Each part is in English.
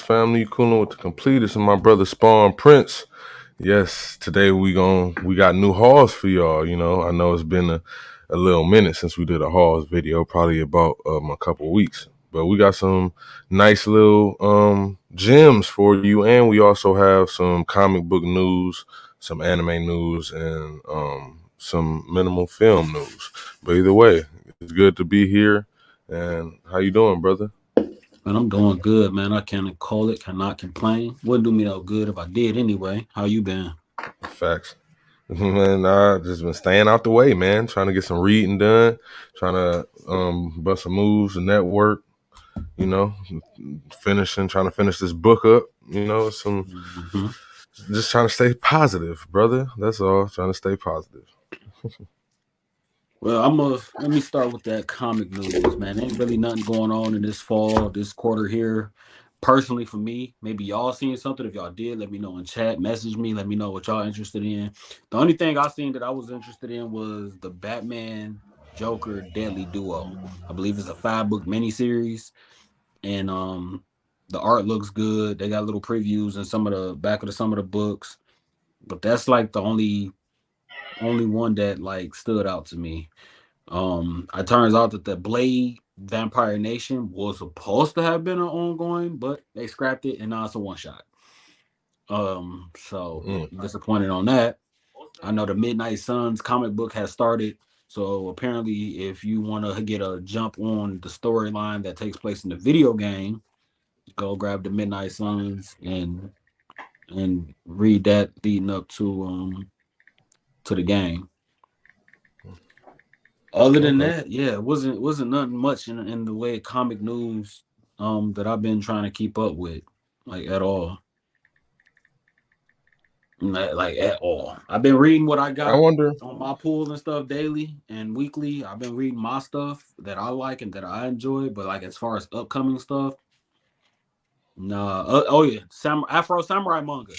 family? Coolin with the Completist and my brother Spawn Prince. Yes, today we got new hauls for y'all. I know it's been a little minute since we did a hauls video, probably about a couple weeks. But we got some nice little gems for you, and we also have some comic book news, some anime news, and some minimal film news. But either way, it's good to be here. And how you doing, brother? Man, I'm doing good, man. I cannot complain. Wouldn't do me no good if I did anyway. How you been? Facts. Man, I just been staying out the way, man. Trying to get some reading done, trying to bust some moves and network. You know, trying to finish this book up. Some hmm just trying to stay positive, brother. That's all. Trying to stay positive. Well, let me start with that comic news, man. Ain't really nothing going on in this fall, this quarter here. Personally, for me, maybe y'all seen something. If y'all did, let me know in chat. Message me. Let me know what y'all interested in. The only thing I seen that I was interested in was the Batman Joker Deadly Duo. I believe it's a 5-book miniseries, and the art looks good. They got little previews in some of the back of some of the books, but that's like the only one that like stood out to me. It turns out that the Blade Vampire Nation was supposed to have been an ongoing, but they scrapped it and now it's a one shot. So Mm. disappointed on that. I know the Midnight Suns comic book has started. So apparently, if you want to get a jump on the storyline that takes place in the video game, go grab the Midnight Suns and read that leading up to the game. Other than Okay. that, yeah, it wasn't nothing much in the way of comic news that I've been trying to keep up with, like at all. Like at all. I've been reading what I I got wonder. on my pool and stuff daily and weekly. I've been reading my stuff that I like and that I enjoy, but like as far as upcoming stuff, nah. Oh yeah, Afro Samurai manga.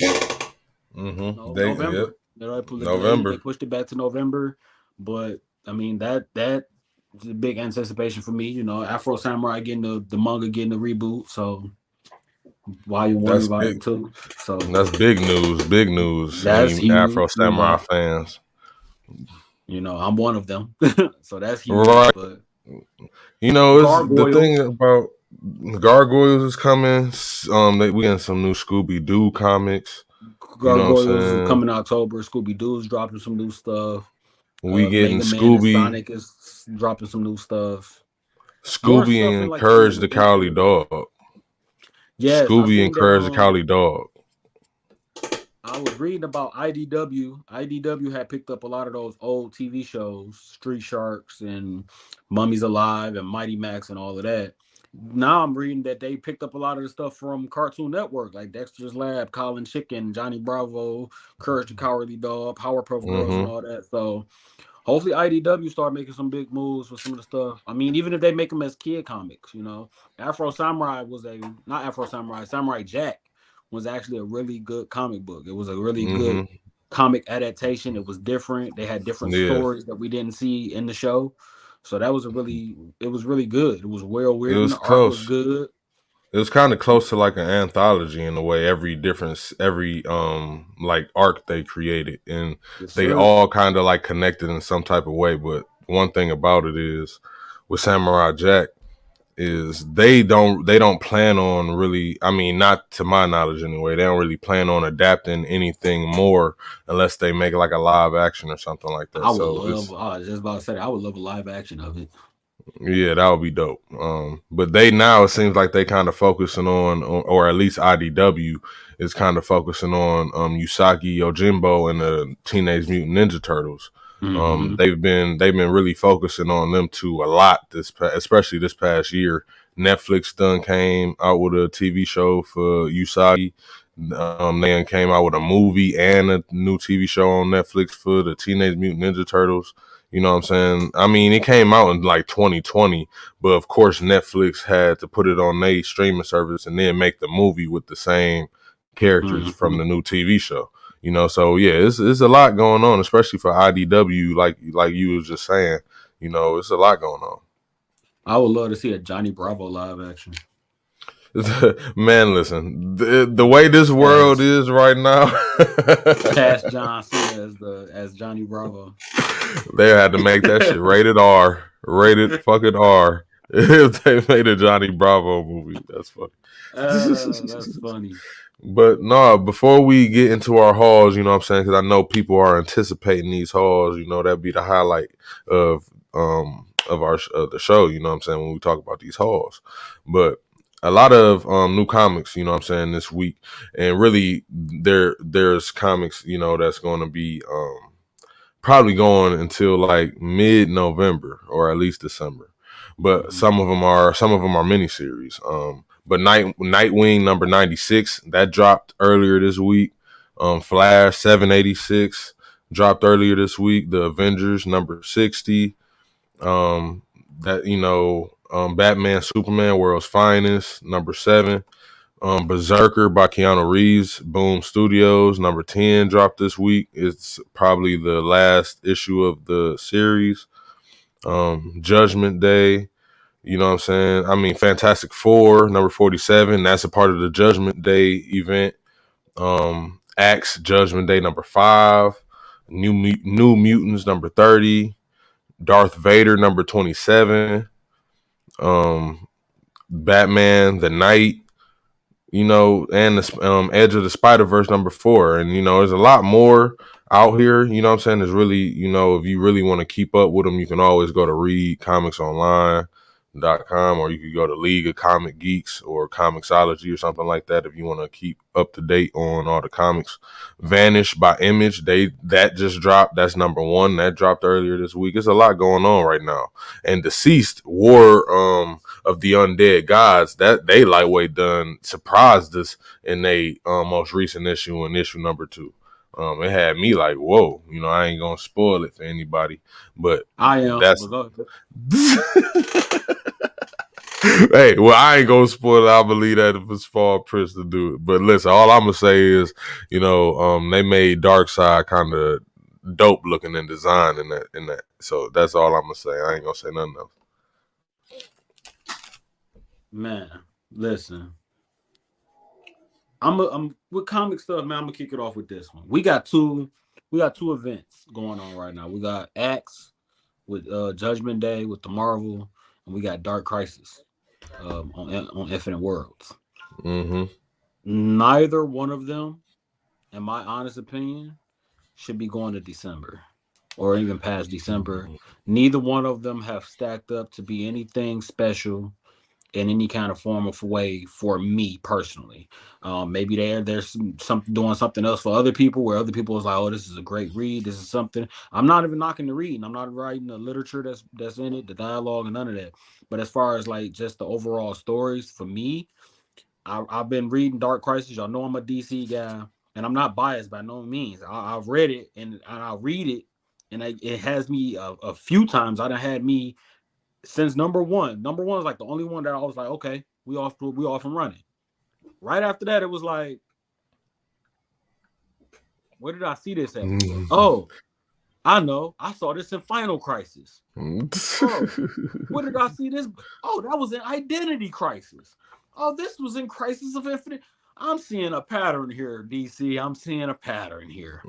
No, Yep. November. They November. pushed it back to November, but I mean that is a big anticipation for me. You know, Afro Samurai getting the manga getting a reboot, so volume one and That's volume big. two. So That's big news. Big news. that's Any Afro huge. Samurai fans, I'm one of them, so that's huge. right? But It's the thing Gargoyles, about Gargoyles is coming. We getting some new Scooby Doo comics. You know what Gargoyles is I'm saying? coming October. Scooby Doo's dropping some new stuff. We getting Mega Man and Scooby, Sonic is dropping some new stuff. More Scooby stuff in and like Courage the the Cowardly future. Dog. Yes, I Scooby and seen that. Courage the Cowardly Dog. I was reading about IDW. IDW had picked up a lot of those old TV shows, Street Sharks and Mummies Alive and Mighty Max and all of that. Now I'm reading that they picked up a lot of the stuff from Cartoon Network, like Dexter's Lab, Colin Chicken, Johnny Bravo, Courage the Cowardly Dog, Powerpuff Girls, and Mm-hmm. all that. So hopefully IDW start making some big moves with some of the stuff. I mean, even if they make them as kid comics, Afro Samurai was a not Afro Samurai, Samurai Jack was actually a really good comic book. It was a really good Mm-hmm. comic adaptation. It was different. They had different Yeah. stories that we didn't see in the show. So it was really good. It was well It written. was The art was close. good. It was kind of close to like an anthology in a way. Every like arc they created, and Yes, they sir. all kind of like connected in some type of way. But one thing about it is with Samurai Jack is they don't plan on really, I mean, not to my knowledge anyway, they don't really plan on adapting anything more unless they make like a live action or something like that. I would So love. it's I was just about to say that. I would love a live action of it. yeah, that would be dope. But they now it seems like they kind of focusing or at least IDW is kind of focusing on Usagi Yojimbo and the Teenage Mutant Ninja Turtles. Mm-hmm. They've been really focusing on them two a lot especially this past year. Netflix done came out with a TV show for Usagi. They done came out with a movie and a new TV show on Netflix for the Teenage Mutant Ninja Turtles. You know what I'm saying? I mean, it came out in like 2020, but of course Netflix had to put it on their streaming service and then make the movie with the same characters from Mm-hmm. the new TV show. So yeah, it's a lot going on, especially for IDW, like you was just saying. It's a lot going on. I would love to see a Johnny Bravo live action. Man, listen, the way this world Cast is right now, cast John Cena as Johnny Bravo. they had to make that shit rated R, rated fucking R. If they made a Johnny Bravo movie, that's funny. That's funny. But no, before we get into our hauls, you know what I'm saying? Because I know people are anticipating these hauls. You know, that'd be the highlight of of the show. You know what I'm saying, when we talk about these hauls. But a lot of new comics. You know what I'm saying, this week, and really there's comics. You know, that's going to be probably going until like mid-November or at least December. But Mhm. some of them are miniseries. But Nightwing number 96 that dropped earlier this week. Flash 786 dropped earlier this week. The Avengers number 60. Um, that Batman Superman World's Finest number 7. Berserker by Keanu Reeves, Boom Studios, number 10 dropped this week. It's probably the last issue of the series. Judgment Day, you know what I'm saying? I mean, Fantastic Four, number 47, that's a part of the Judgment Day event. Axe, Judgment Day, number 5. New Mutants, number 30. Darth Vader, number 27. Um, Batman, The Knight, and the Edge of the Spider Verse number 4, and there's a lot more out here. You know what I'm saying? There's really, if you really want to keep up with them, you can always go to readcomicsonline.com, or you could go to League of Comic Geeks or Comixology or something like that if you want to keep up to date on all the comics. Vanish by Image, that just dropped. That's number 1. That dropped earlier this week. There's a lot going on right now. And Deceased War of the Undead Gods, that they lightweight done surprised us in they most recent issue, in issue number 2. It had me like, whoa, I ain't gonna spoil it for anybody, but I am. that's But go. hey, well, I ain't gonna spoil it. I believe that if it's Paul Prince to do it. But listen, all I'm gonna say is, they made Darkseid kind of dope looking in design in that. So that's all I'm gonna say. I ain't gonna say nothing else. Man, listen. I'm with comic stuff, man. I'm gonna kick it off with this one. We got two events going on right now. We got Axe with Judgment Day with the Marvel, and we got Dark Crisis on Infinite Worlds. Mm-hmm. Neither one of them, in my honest opinion, should be going to December or even past December. Neither one of them have stacked up to be anything special in any kind of form of way for me personally. Maybe there's something doing something else for other people where other people is like, oh, this is a great read. This is something. I'm not even knocking the reading. I'm not writing the literature that's in it, the dialogue, and none of that. But as far as like just the overall stories, for me, I've been reading Dark Crisis. Y'all know I'm a DC guy, and I'm not biased by no means. I've read it and I read it, and it has me a few times. I done had me since number one. Number one is like the only one that I was like, okay, we off and running. Right after that, it was like, where did I see this at before? Mm-hmm. Oh, I know. I saw this in Final Crisis. Oh, where did I see this? Oh, that was in Identity Crisis. Oh, this was in Crisis of Infinite. I'm seeing a pattern here, DC. I'm seeing a pattern here.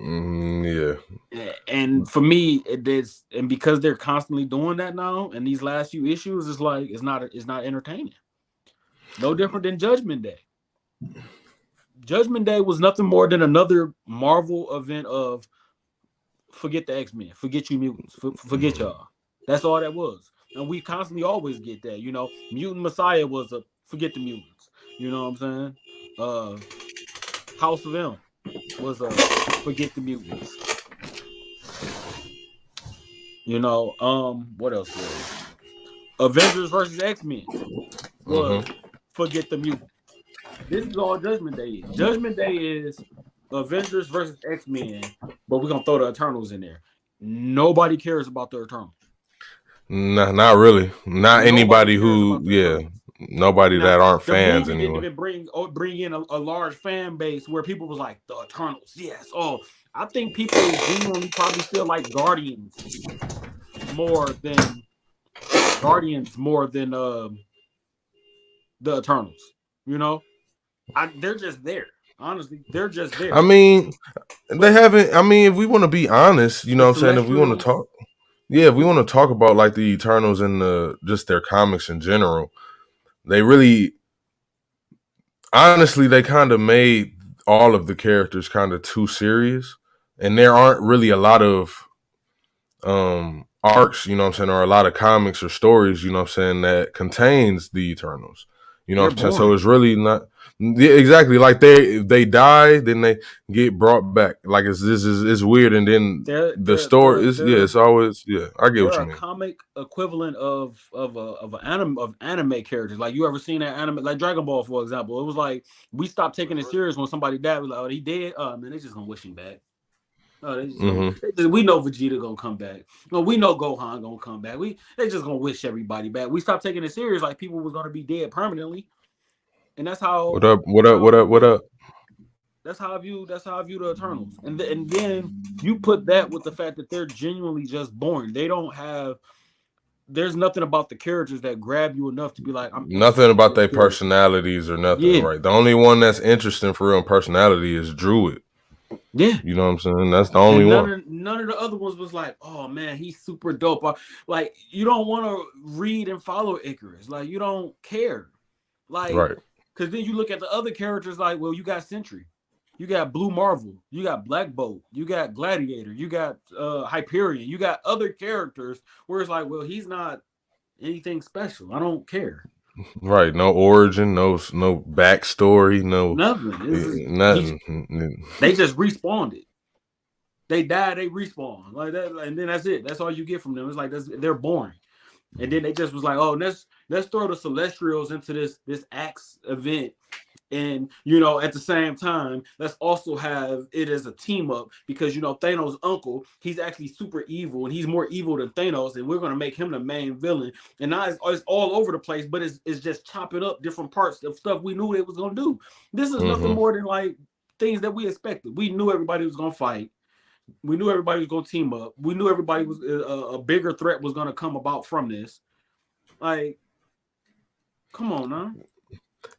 Yeah. And for me, it is, and because they're constantly doing that now, and these last few issues, it's like it's not entertaining. No different than Judgment Day. Judgment Day was nothing more than another Marvel event of forget the X-Men, forget you mutants, forget y'all. That's all that was. And we constantly always get that. Mutant Messiah was a forget the mutants. You know what I'm saying? House of M was a forget the mutants. What else was it? Avengers versus X-Men was Mm-hmm. forget the mutants. This is all Judgment Day is. Judgment Day is Avengers versus X-Men, but we're gonna throw the Eternals in there. Nobody cares about the Eternals. Nah, not really. Not Nobody anybody cares who, about the yeah, Eternals. nobody Now, that aren't the fans movie didn't anyway. even bring in a large fan base where people was like the Eternals. Yes. Oh, I think people genuinely probably still like more than Guardians more than the Eternals. You know, they're just there. Honestly, they're just I there. mean, they But haven't. I mean, if we want to be honest, you know the what I'm saying. If we want to Celestials, talk, yeah, if we the, want to talk about like the Eternals and just their comics in general, they really, honestly, they kind of made all of the characters kind of too serious, and there aren't really a lot of arcs, you know what I'm saying, or a lot of comics or stories, you know what I'm saying, that contains the Eternals. You know they're what I'm saying? So boring. it's really not, yeah, exactly, like they die, then they get brought back. Like it's weird, and then They're the they're story they're is, yeah, they're it's always, yeah, I get what they're you a mean. comic equivalent of anime characters. Like you ever seen that anime like Dragon Ball, for example? It was like we stopped taking it serious when somebody died. We like, oh, he dead. Oh man, they just gonna wish him back. Oh, Hmm. we know Vegeta gonna come back. No, we know Gohan gonna come back. They just gonna wish everybody back. We stopped taking it serious like people was gonna be dead permanently, and What up? What up? What up? What up? that's how I view the Eternals. And then you put that with the fact that they're genuinely just boring. They don't have there's nothing about the characters that grab you enough to be like, I'm Nothing interested in about this their character. personalities or nothing, Yeah, right? The only one that's interesting for real personality is Druid. yeah. You know what I'm saying? That's the only And one. none of the other ones was like, oh man, he's super dope. Like you don't want to read and follow Icarus. Like you don't care. Like Right. because then you look at the other characters. Like, well, you got Sentry, you got Blue Marvel, you got Black Bolt, you got Gladiator, you got Hyperion, you got other characters where it's like, well, he's not anything special. I don't care. Right. No origin, no backstory, no Nothing. It's just, he. nothing. They just respawned it. They die, they respawn like that, and then that's it. That's all you get from them. It's like they're boring. And then they just was like, oh, let's throw the Celestials into this Axe event, and at the same time, let's also have it as a team up because Thanos' uncle, he's actually super evil, and he's more evil than Thanos, and we're gonna make him the main villain. And now it's all over the place, but it's just chopping up different parts of stuff we knew it was gonna do. This is nothing Hmm. more than like things that we expected. We knew everybody was gonna fight. We knew everybody was going to team up. We knew everybody was a bigger threat was going to come about from this. Like, come on, now.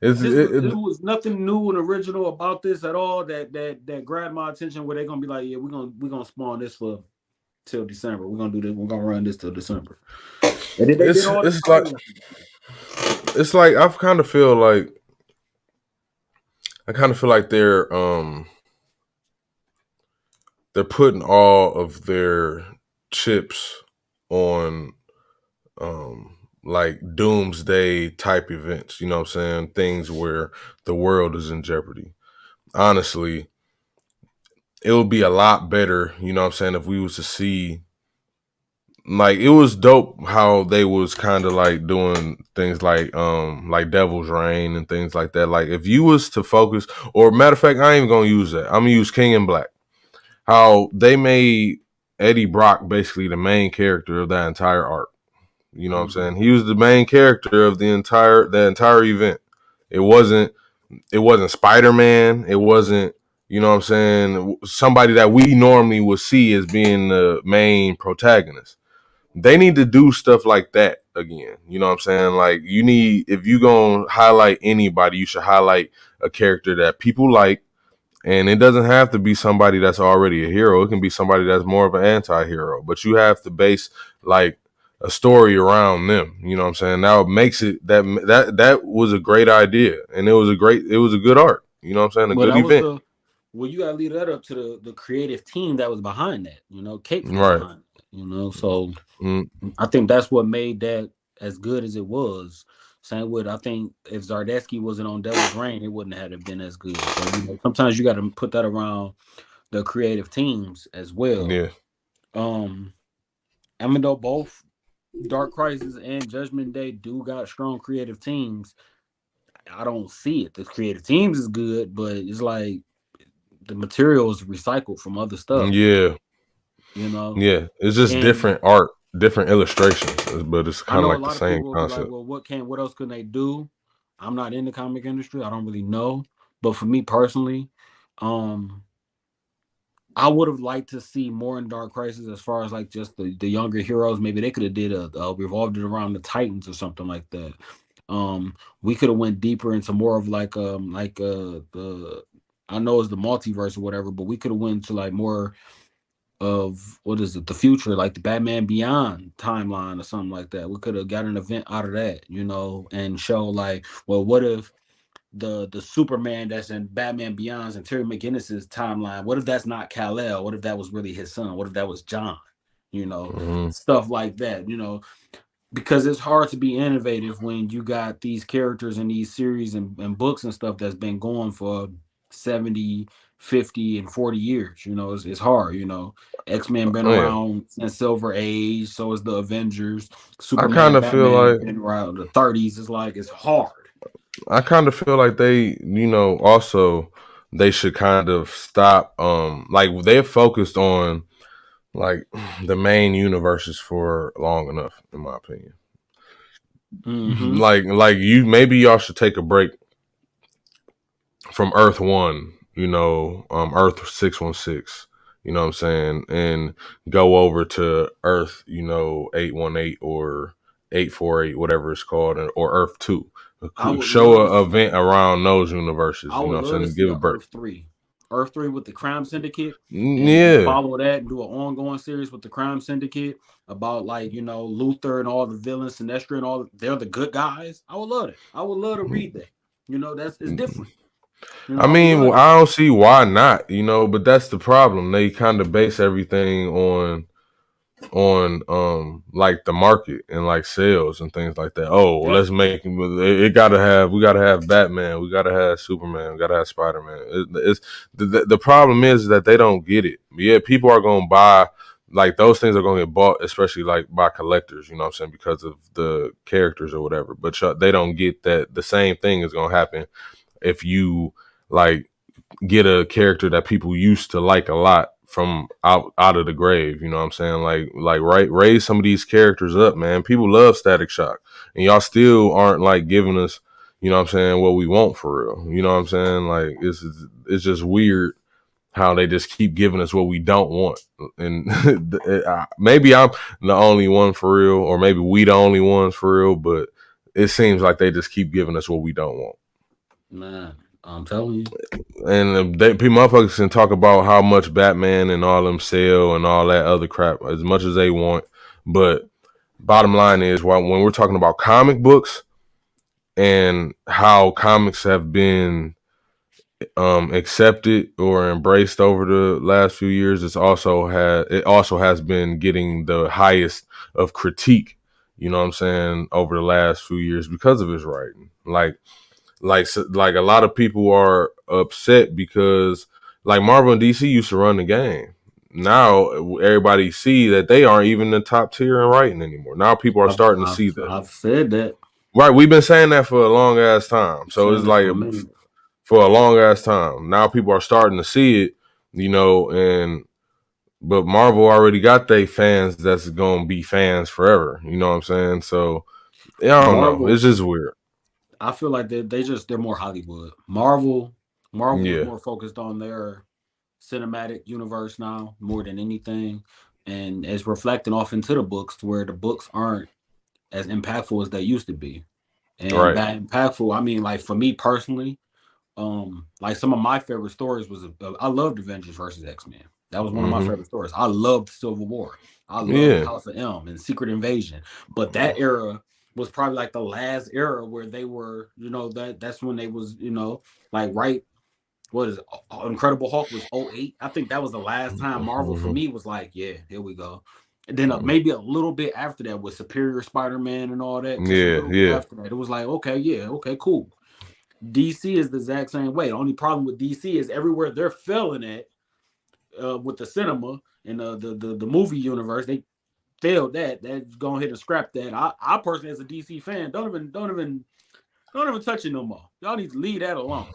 It's It was nothing new and original about this at all that grabbed my attention. Where they're gonna be like, yeah, we're gonna spawn this for till December. We're gonna do this. We're gonna run this till December. And then they did all this it's like follow up. I kind of feel like they're putting all of their chips on like doomsday type events, you know what I'm saying? Things where the world is in jeopardy. Honestly, it would be a lot better, you know what I'm saying, if we was to see, like, it was dope how they was kind of like doing things like Devil's Reign and things like that. Like if you was to focus, or matter of fact, I ain't even gonna use that. I'm gonna use King in Black. How they made Eddie Brock basically the main character of that entire arc. You know what I'm Mm-hmm. saying? He was the main character of the entire event. It wasn't Spider-Man. It wasn't, you know what I'm saying, somebody that we normally would see as being the main protagonist. They need to do stuff like that again. You know what I'm saying? Like you need, if you gonna highlight anybody, you should highlight a character that people like, and it doesn't have to be somebody that's already a hero. It can be somebody that's more of an anti-hero. But you have to base like a story around them. You know what I'm saying? Now it makes it that was a great idea. And it was a good art. You know what I'm saying? A But good that was event. the well, you gotta leave that up to the creative team that was behind that. Capes was Right. behind it. So Mm, I think that's what made that as good as it was. Same with I think if Zardesky wasn't on Devil's Reign, it wouldn't have been as good. So sometimes you got to put that around the creative teams as well. yeah. Um, even though both Dark Crisis and Judgment Day do got strong creative teams, I don't see it. The creative teams is good, but it's like the material is recycled from other stuff. Yeah. You know, Yeah. It's just and different art, different illustrations, but it's I kind of know a like the lot of same people will be like, concept. well, what else can they do? I'm not in the comic industry. I don't really know. But for me personally, um, I would have liked to see more in Dark Crisis as far as like just the younger heroes. Maybe they could have did a revolved it around the Titans or something like that. We could have went deeper into more of the I know it's the multiverse or whatever, but we could have went to like more of what is it, the future, like the Batman Beyond timeline or something like that. We could have got an event out of that, and show like, well, what if the Superman that's in Batman Beyond's and Terry McGinnis's timeline, what if that's not Kal-El? What if that was really his son? What if that was John? Hmm. Stuff like that, because it's hard to be innovative when you got these characters in these series and books and stuff that's been going for 70, 50, and 40 years. It's hard. X-Men been Yeah, around since Silver Age, so is the Avengers. I kind Superman, of feel Batman like been around the 30s. It's like it's hard. also they should kind of stop. Like they're focused on like the main universes for long enough, in my opinion. Mm-hmm. Like you, maybe y'all should take a break from Earth One, Earth 616, you know what I'm saying, and go over to Earth, 818 or 848, whatever it's called, or Earth Two. I would Show love to a see event around those universes, I you know would what I'm love saying, to and see give a a break. Earth 3. Earth 3 with the Crime Syndicate, and Yeah. follow that and do an ongoing series with the Crime Syndicate about like, Luther and all the villains, Sinestro and all they're the good guys. I would love it. I would love to read that. That's it's different. I I would mean, love that. I don't see why not, but that's the problem. They kind of base everything on like the market and like sales and things like that. Oh, Yep. let's make it gotta have we gotta have Batman, we gotta have Superman, we gotta have Spider-Man. It's the problem is that they don't get it. Yeah, people are gonna buy, like those things are gonna get bought, especially like by collectors, you know what I'm saying, because of the characters or whatever. But they don't get that the same thing is gonna happen if you like get a character that people used to like a lot from out of the grave. You know what I'm saying? Like right, raise some of these characters up, man. People love Static Shock, and y'all still aren't like giving us, you know what I'm saying, what we want for real. You know what I'm saying? Like it's just weird how they just keep giving us what we don't want. And maybe I'm the only one for real, or maybe we the only ones for real, but it seems like they just keep giving us what we don't want. Man, I'm telling you. And people, motherfuckers can talk about how much Batman and all them sell and all that other crap as much as they want, but bottom line is, when we're talking about comic books and how comics have been accepted or embraced over the last few years, it also has been getting the highest of critique. You know what I'm saying, over the last few years because of his writing. Like a lot of people are upset because like Marvel and DC used to run the game. Now everybody see that they aren't even the top tier in writing anymore. Now people are I've starting to I've, see that. I've said that. Right, we've been saying that for a long ass time. I'm So it's saying that like for a minute. for a long ass time. Now people are starting to see it, and but Marvel already got their fans that's gonna be fans forever. You know what I'm saying? So yeah, I don't know. Marvel, It's just weird. I feel like they're more Hollywood. Marvel is Yeah, more focused on their cinematic universe now more than anything, and it's reflecting off into the books to where the books aren't as impactful as they used to be. And right. that impactful, I mean, like for me personally, like some of my favorite stories was I loved Avengers versus X-Men. That was one of my Hmm. favorite stories. I loved Civil War. I loved Yeah. House of M and Secret Invasion. But that era was probably like the last era where they were, that's when they was, like right, what is it? Incredible Hulk was '08. I think that was the last time Marvel for Hmm. me was like, yeah, here we go. And then Hmm. maybe a little bit after that with Superior Spider-Man and all that. Just a Yeah, little bit yeah, after that, it was like, okay, yeah, okay, cool. DC is the exact same way. The only problem with DC is everywhere they're failing at with the cinema and the movie universe, they failed that. That's go ahead and scrap that. I personally, as a DC fan, don't even touch it no more. Y'all need to leave that alone.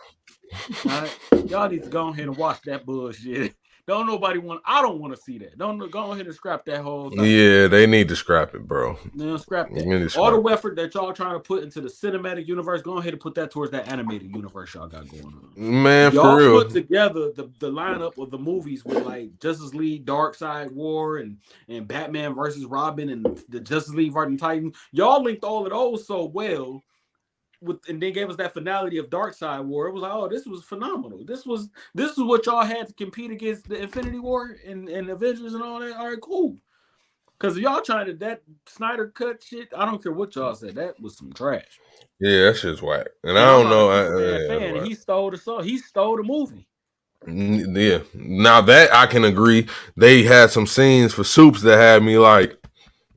All right, y'all need to go ahead and watch that bullshit. Don't nobody want. I don't want to see that. Don't go ahead and scrap that whole thing. yeah. They need to scrap it, bro. No, scrap They that. need to All scrap the it, effort that y'all trying to put into the cinematic universe, go ahead and put that towards that animated universe y'all got going on. man. If For y'all put real. together the lineup of the movies with like Justice League, Dark Side War, and Batman versus Robin and the Justice League fighting Titans, y'all linked all of those so well. and then gave us that finality of Dark Side War. It was like, oh, this was phenomenal. This is what y'all had to compete against the Infinity War and Avengers and all that. All right, cool. Because y'all trying to that Snyder cut shit, I don't care what y'all said. That was some trash. Yeah, that shit's whack. And And I I'm don't not a know. Superman Yeah, that's fan, and whack. he stole the song. He stole the movie. Yeah. Now that I can agree, they had some scenes for Soups that had me like,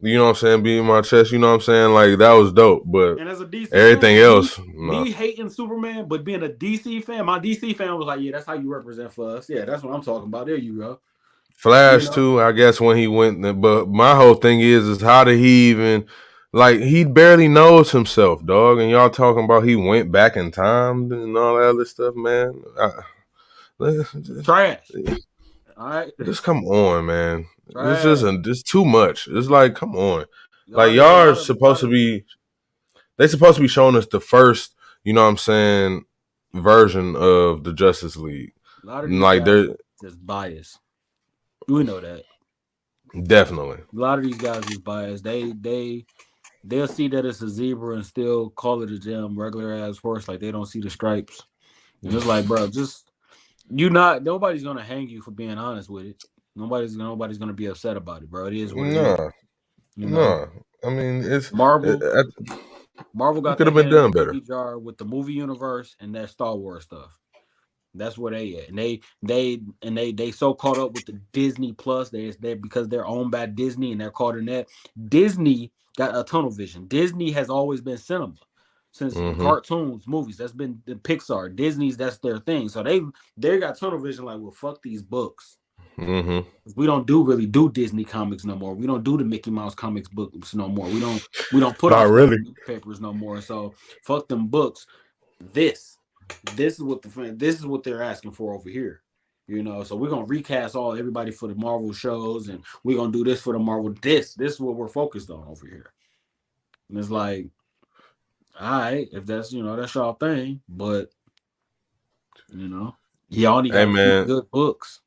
you know what I'm saying, beating my chest. You know what I'm saying, like that was dope. But And as a DC everything fan, else, nah. me hating Superman, but being a DC fan, my DC fan was like, yeah, that's how you represent for us. Yeah, that's what I'm talking about. There you go. You Flash know, too, I guess when he went, but my whole thing is how did he even, like he barely knows himself, dog, and y'all talking about he went back in time and all that other stuff, man. Just, trash. All right, just come on, man. It's just trash. it's too much. It's like come on, like A y'all are lot supposed to of be. They supposed to be showing us the first, you know what I'm saying, version of the Justice League. a lot of these Like guys they're are just biased. We know that. definitely. A lot of these guys is biased. They'll see that it's a zebra and still call it a gem, regular ass horse. Like they don't see the stripes. And it's like, bro, just you not. Nobody's gonna hang you for being honest with it. Nobody's gonna be upset about it, bro. It is what it is. Nah, You know, nah. I mean, Marvel. it Marvel got could their have been hand in a done better. cookie jar with the movie universe and that Star Wars stuff. That's where they at, and they so caught up with the Disney Plus. They because they're owned by Disney and they're caught in that. Disney got a tunnel vision. Disney has always been cinema since Mm-hmm. cartoons, movies. That's been the Pixar, Disney's. That's their thing. So they got tunnel vision. Like, well, fuck these books. Mm-hmm. We don't really do Disney comics no more. We don't do the Mickey Mouse comics books no more. We don't put our Not stuff really. in newspapers no more. So fuck them books. This this is what this is what they're asking for over here. You know, so we're gonna recast everybody for the Marvel shows, and we're gonna do this for the Marvel. This is what we're focused on over here. And it's like, all right, if that's that's y'all thing, but you know, you only Hey got a few man, good books.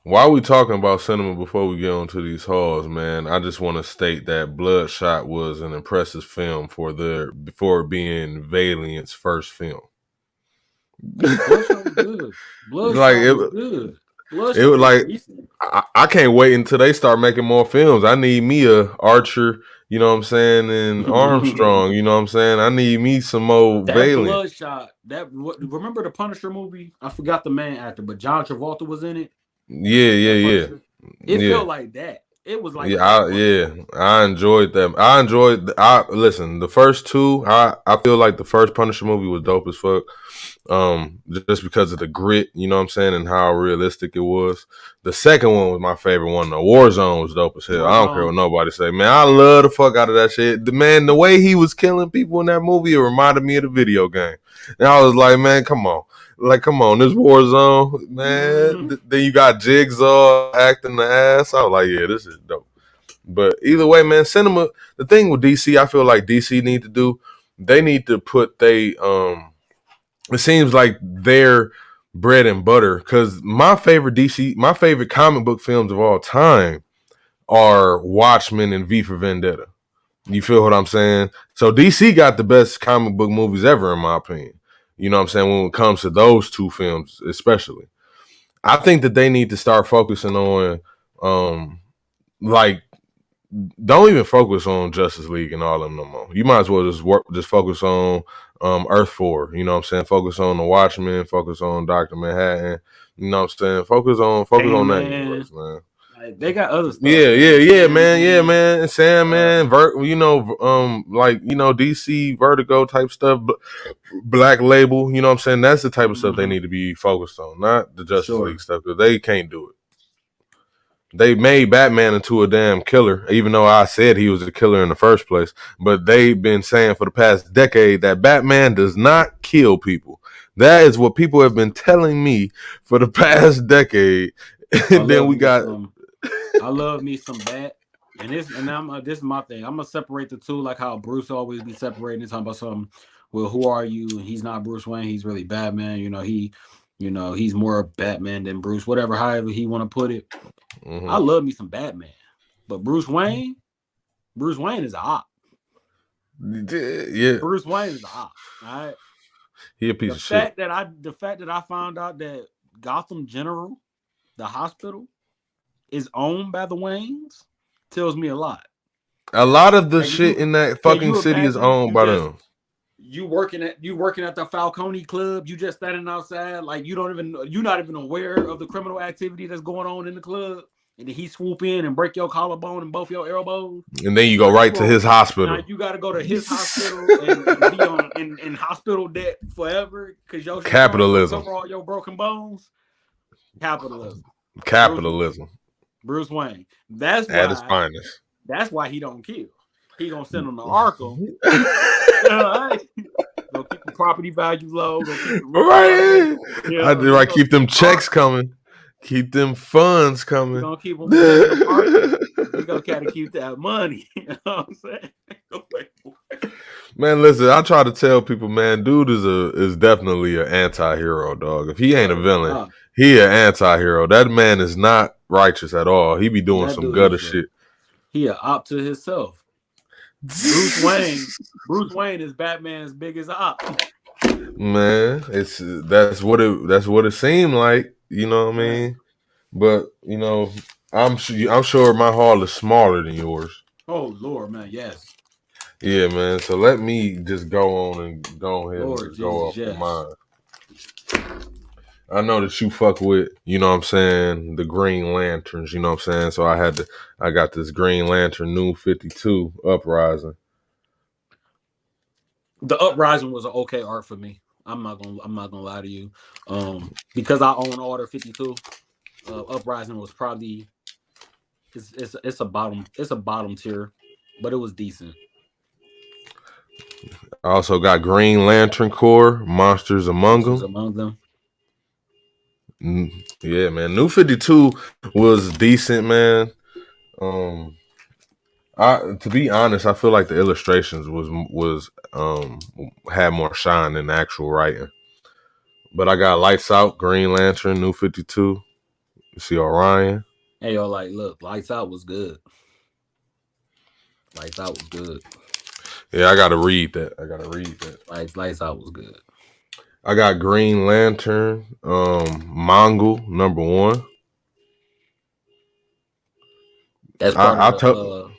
while we talking about cinema before we get on to these halls, man, I just want to state that Bloodshot was an impressive film before being Valiant's first film. Bloodshot was good. Like Bloodshot was good. it Bloodshot was was like decent. I can't wait until they start making more films. I need me a Archer, you know what I'm saying, and Armstrong, you know what I'm saying. I need me some more That Valiant. Bloodshot, remember the Punisher movie? I forgot the main actor, but John Travolta was in it. Yeah, yeah, That yeah, Punisher. It yeah. felt like that. It was like that Yeah, Punisher. I enjoyed them. I listen. The first two, I feel like the first Punisher movie was dope as fuck. Just because of the grit, you know what I'm saying, and how realistic it was. The second one was my favorite one. The Warzone was dope as hell. I don't care Warzone. what nobody say, man. I love the fuck out of that shit. The way he was killing people in that movie, it reminded me of the video game. And I was like, man, come on. Like, come on, this Warzone, man. Then you got Jigsaw acting the ass. I was like, yeah, this is dope. But either way, man, cinema. The thing with DC, I feel like DC need to do. They need to put it seems like their bread and butter. Because my favorite comic book films of all time are Watchmen and V for Vendetta. You feel what I'm saying? So DC got the best comic book movies ever, in my opinion. You know what I'm saying? When it comes to those two films, especially. I think that they need to start focusing on um like don't even focus on Justice League and all of them no more. You might as well just focus on Earth 4. You know what I'm saying? Focus on the Watchmen, focus on Dr. Manhattan. You know what I'm saying? Focus on that Hangman. universe, man. Like, they got other stuff, Yeah, man. yeah, yeah, man, yeah, Sandman. man. Sandman, like DC Vertigo type stuff, Black Label. You know what I'm saying? That's the type of stuff they Mm-hmm. need to be focused on, not the Justice League Sure. stuff because they can't do it. They made Batman into a damn killer, even though I said he was a killer in the first place. But they've been saying for the past decade that Batman does not kill people. That is what people have been telling me for the past decade. I And then love we me got some. I love me some Bat. This is my thing. I'm gonna separate the two, like how Bruce always be separating and talking about something. Well, who are you? He's not Bruce Wayne. He's really Batman. He's more Batman than Bruce. Whatever, however he want to put it. I mhm. love me some Batman, but Bruce Wayne is a op. Yeah, Bruce Wayne is the op. All right. he a piece of shit. The fact that I found out that Gotham General, the hospital, is owned by the Waynes tells me a lot. A lot of the Like shit in that can fucking you city is imagine owned by them. you working at the Falcone Club, you just standing outside, like you're not even aware of the criminal activity that's going on in the club, and then he swoop in and break your collarbone and both your elbows. And then you go Now right to his now hospital. you got to go to his hospital and be on in hospital debt forever because your insurance don't Capitalism. cover all your broken bones. Capitalism. Bruce Capitalism Bruce Wayne. That's at its why finest. he don't kill. He gonna send them to Arkham. Right? Gonna keep the property value low. Gonna keep the rich out of it. Right. I Yeah, do. he I gonna keep keep them them checks coming. Keep them funds he coming. gonna keep them living them Arkham. He gonna kind of keep that money. You know what I'm saying? Man, listen, I try to tell people, man, dude is definitely an anti-hero, dog. If he ain't a Oh villain, no, he an anti-hero. That man is not righteous at all. He be doing that some dude gutter is shit. he a op to himself. Bruce Wayne. Bruce Wayne is Batman's biggest op. Man, it's that's what it seemed like, you know what I Man. mean? But, I'm sure my hall is smaller than yours. Oh Lord, man, yes. Yeah, man. So let me just go on and go ahead and Lord just go Jesus, off of yes. mine. I know that you fuck with, you know what I'm saying, the Green Lanterns, you know what I'm saying? So I got this Green Lantern New 52 Uprising. The Uprising was an okay art for me. I'm not gonna lie to you. Because I own Order 52, Uprising was probably it's a bottom tier, but it was decent. I also got Green Lantern Corps, Monsters Among Monsters Them. Among Them. Yeah, man. New 52 was decent, man. Um to be honest, I feel like the illustrations had more shine than the actual writing. But I got Lights Out, Green Lantern, New 52. You see Orion. Hey yo, like look, Lights Out was good. Lights Out was good. Yeah, I gotta read that. I gotta read that. Lights Out was good. I got Green Lantern, Mongol #1. That's part of I the told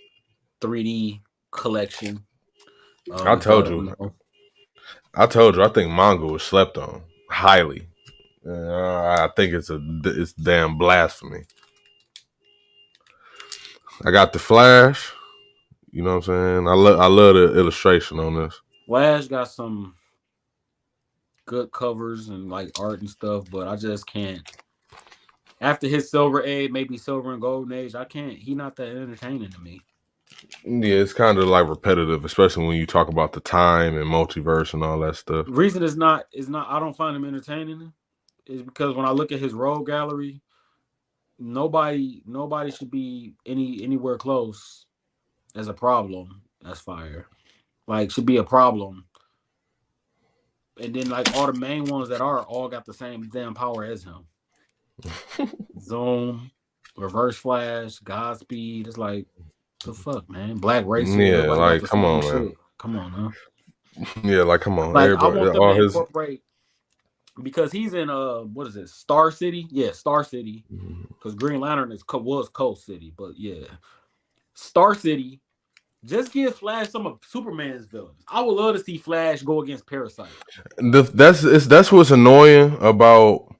3D collection. I If y'all told don't you know. I told you I think Mongol is slept on highly. I think it's damn blasphemy. I got the Flash. You know what I'm saying? I love the illustration on this. Flash got some good covers and like art and stuff, but I just can't. After his Silver Age, maybe Silver and Golden Age, I can't. He not that entertaining to me. Yeah, it's kind of like repetitive, especially when you talk about the time and multiverse and all that stuff. The reason is not. I don't find him entertaining is because when I look at his role gallery, nobody should be anywhere close as a problem. That's fire. Like should be a problem. And then like all the main ones that are all got the same damn power as him. Zoom, Reverse Flash, Godspeed. It's like the fuck, man. Black Racer. Yeah, Everybody got like the come same on, man. shit. Come on, now. Yeah, like come on, Like I everybody, want them to all his. incorporate because he's in what is it? Star City? Yeah, Star City. Because Green Lantern was Coast City, but yeah, Star City. Just give Flash some of Superman's villains. I would love to see Flash go against Parasite. That's what's annoying about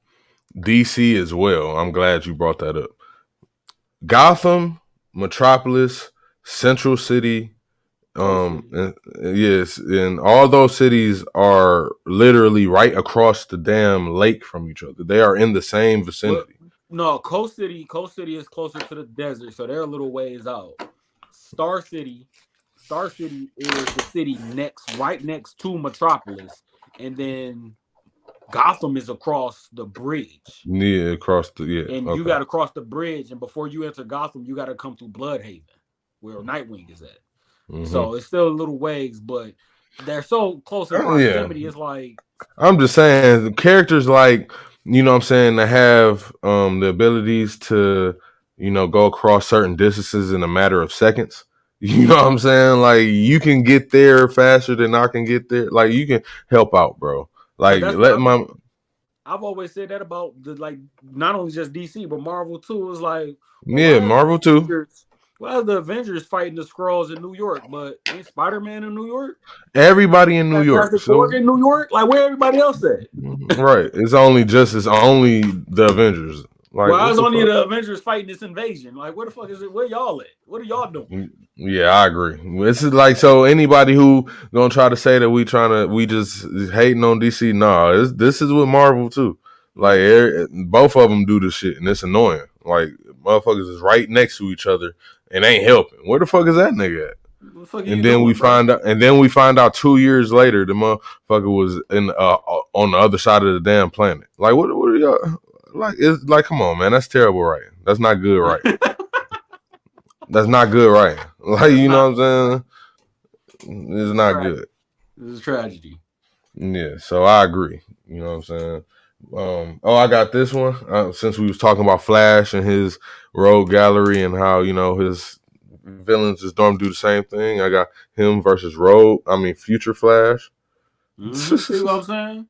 DC as well. I'm glad you brought that up. Gotham, Metropolis, Central City, Coast City. and, yes, and all those cities are literally right across the damn lake from each other. They are in the same Well, vicinity. no, Coast City is closer to the desert, so they're a little ways out. Star City, Star City is the city right next to Metropolis, and then Gotham is across the bridge. Yeah, across the And you okay. got to cross the bridge, and before you enter Gotham, you got to come through Bloodhaven, where Nightwing is at. Mm-hmm. So it's still a little ways, but they're so close in Yeah, proximity. It's like I'm just saying characters like what I'm saying that have the abilities to go across certain distances in a matter of seconds. You know what I'm saying? Like you can get there faster than I can get there. Like you can help out, bro. But Like that's what let my I've always said that about the like not only just DC but Marvel too. It's like, well, yeah, Marvel too. Why is the Avengers fighting the Skrulls in New York, but ain't Spider Man in New York? Everybody in New York. Fantastic Four So in New York? Like where everybody else at? right, it's only the Avengers. Like Why what is the only fuck? the Avengers fighting this invasion? Like where the fuck is it? Where y'all at? What are y'all doing? Yeah, I agree. This is like so anybody who gonna try to say that we just hating on DC. Nah, this is with Marvel too. Like Yeah. both of them do this shit, and it's annoying. Like motherfuckers is right next to each other and ain't helping. Where the fuck is that nigga at? What the fuck are And you then we doing, bro? find out, 2 years later, the motherfucker was in on the other side of the damn planet. Like what are y'all? Like it's like, come on, man, that's terrible writing. That's not good writing. That's not good writing. Like That's you know not. what I'm saying? It's not good. This is a tragedy. Yeah, so I agree. You know what I'm saying? I got this one. Since we was talking about Flash and his rogue gallery and how his villains just don't do the same thing. I got him versus Future Flash. See what I'm saying?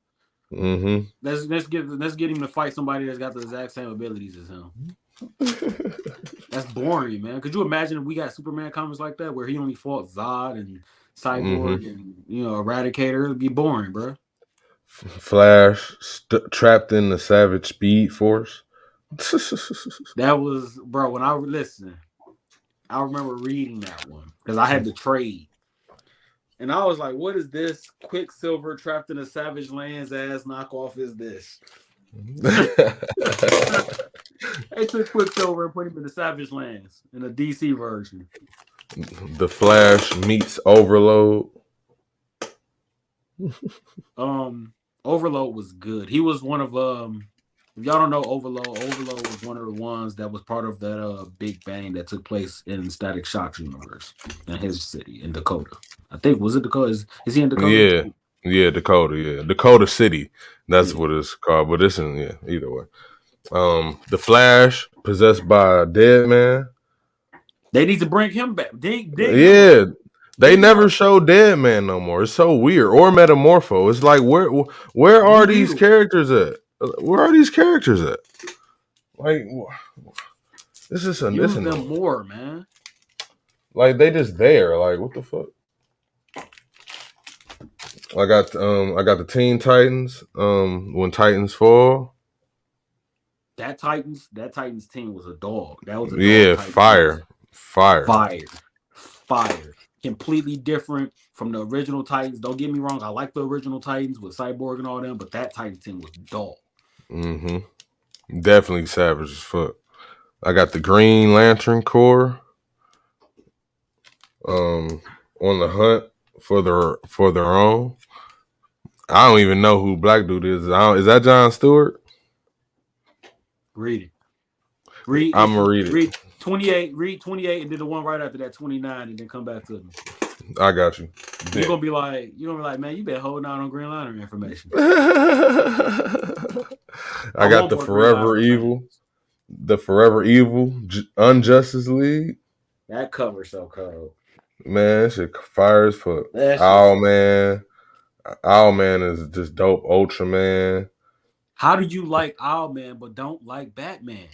Mm-hmm. Let's get him to fight somebody that's got the exact same abilities as him. That's boring, man. Could you imagine if we got Superman comics like that where he only fought Zod and Cyborg Mm-hmm. and Eradicator? It'd be boring, bro. Flash trapped in the Savage Speed Force. That was, bro. When I listen, I remember reading that one because I had the trade, and I was like, "What is this Quicksilver trapped in a Savage Lands ass knockoff? Is this?" They took Quicksilver and put him in the Savage Lands in a DC version. The Flash meets Overload. Overload was good. He was one of if y'all don't know Overload was one of the ones that was part of that Big Bang that took place in Static Shock's universe in his city in Dakota. I think was it Dakota? Is he in Dakota? Yeah, yeah, Dakota. Yeah, Dakota City. That's Yeah. what it's called. But it's in either way. The Flash possessed by a dead man. They need to bring him back. Dig him up. Yeah, they Dig him never up. show Dead Man no more. It's so weird. Or Metamorpho. It's like where Blue are these Beetle. characters at? Where are these characters at? Like this is this Use them annoying. more, man. Like they just there. Like what the fuck? I got the Teen Titans. When Titans Fall. That Titans team was a dog. That was a dog Yeah, Titans team. fire. Fire. Completely different from the original Titans. Don't get me wrong. I like the original Titans with Cyborg and all them, but that Titans team was dog. Mm-hmm. Definitely savage as fuck. I got the Green Lantern Corps. On the hunt for their own. I don't even know who Black Dude is. Is that John Stewart? Read it. Read I'm gonna issue. read it. Read 28. Read 28 and then the one right after that 29 and then come back to me. I got you. You're gonna be like, man, you been holding out on Green Lantern information. I got want more Green Lantern things. The Forever Evil Unjustice League. That cover so cold. Man, that shit fire as fuck. That shit's Owlman. Owlman is just dope. Ultraman. How do you like Owlman but don't like Batman?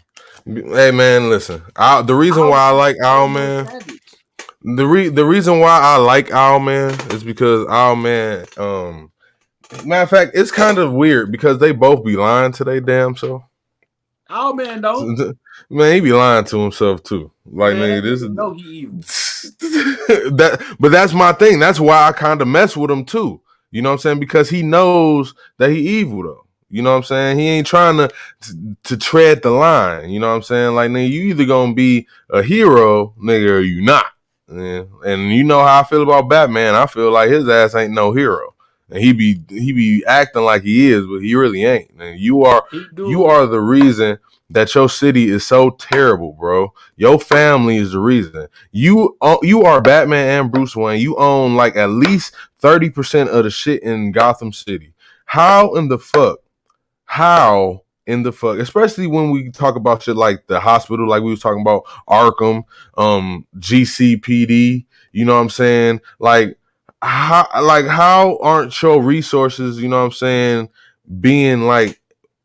Hey man, listen. The reason why I Owlman like is way more Owlman, savage. the reason why I like Owlman is because Owlman, matter of fact, it's kind of weird because they both be lying to their damn self. Owlman don't. Man, he be lying to himself too. Like Man, nigga, that this is nigga know he evil. but that's my thing. That's why I kind of mess with him too. You know what I'm saying? Because he knows that he evil though. You know what I'm saying? He ain't trying to tread the line. You know what I'm saying? Like nigga, you either gonna be a hero, nigga, or you not. Yeah. And you know how I feel about Batman. I feel like his ass ain't no hero. And he be acting like he is, but he really ain't. And you He do. are the reason that your city is so terrible, bro. Your family is the reason. You are Batman and Bruce Wayne. You own like at least 30% of the shit in Gotham City. How in the fuck? How in the fuck, especially when we talk about shit like the hospital, like we was talking about Arkham, GCPD. You know what I'm saying? How aren't your resources, you know what I'm saying, being like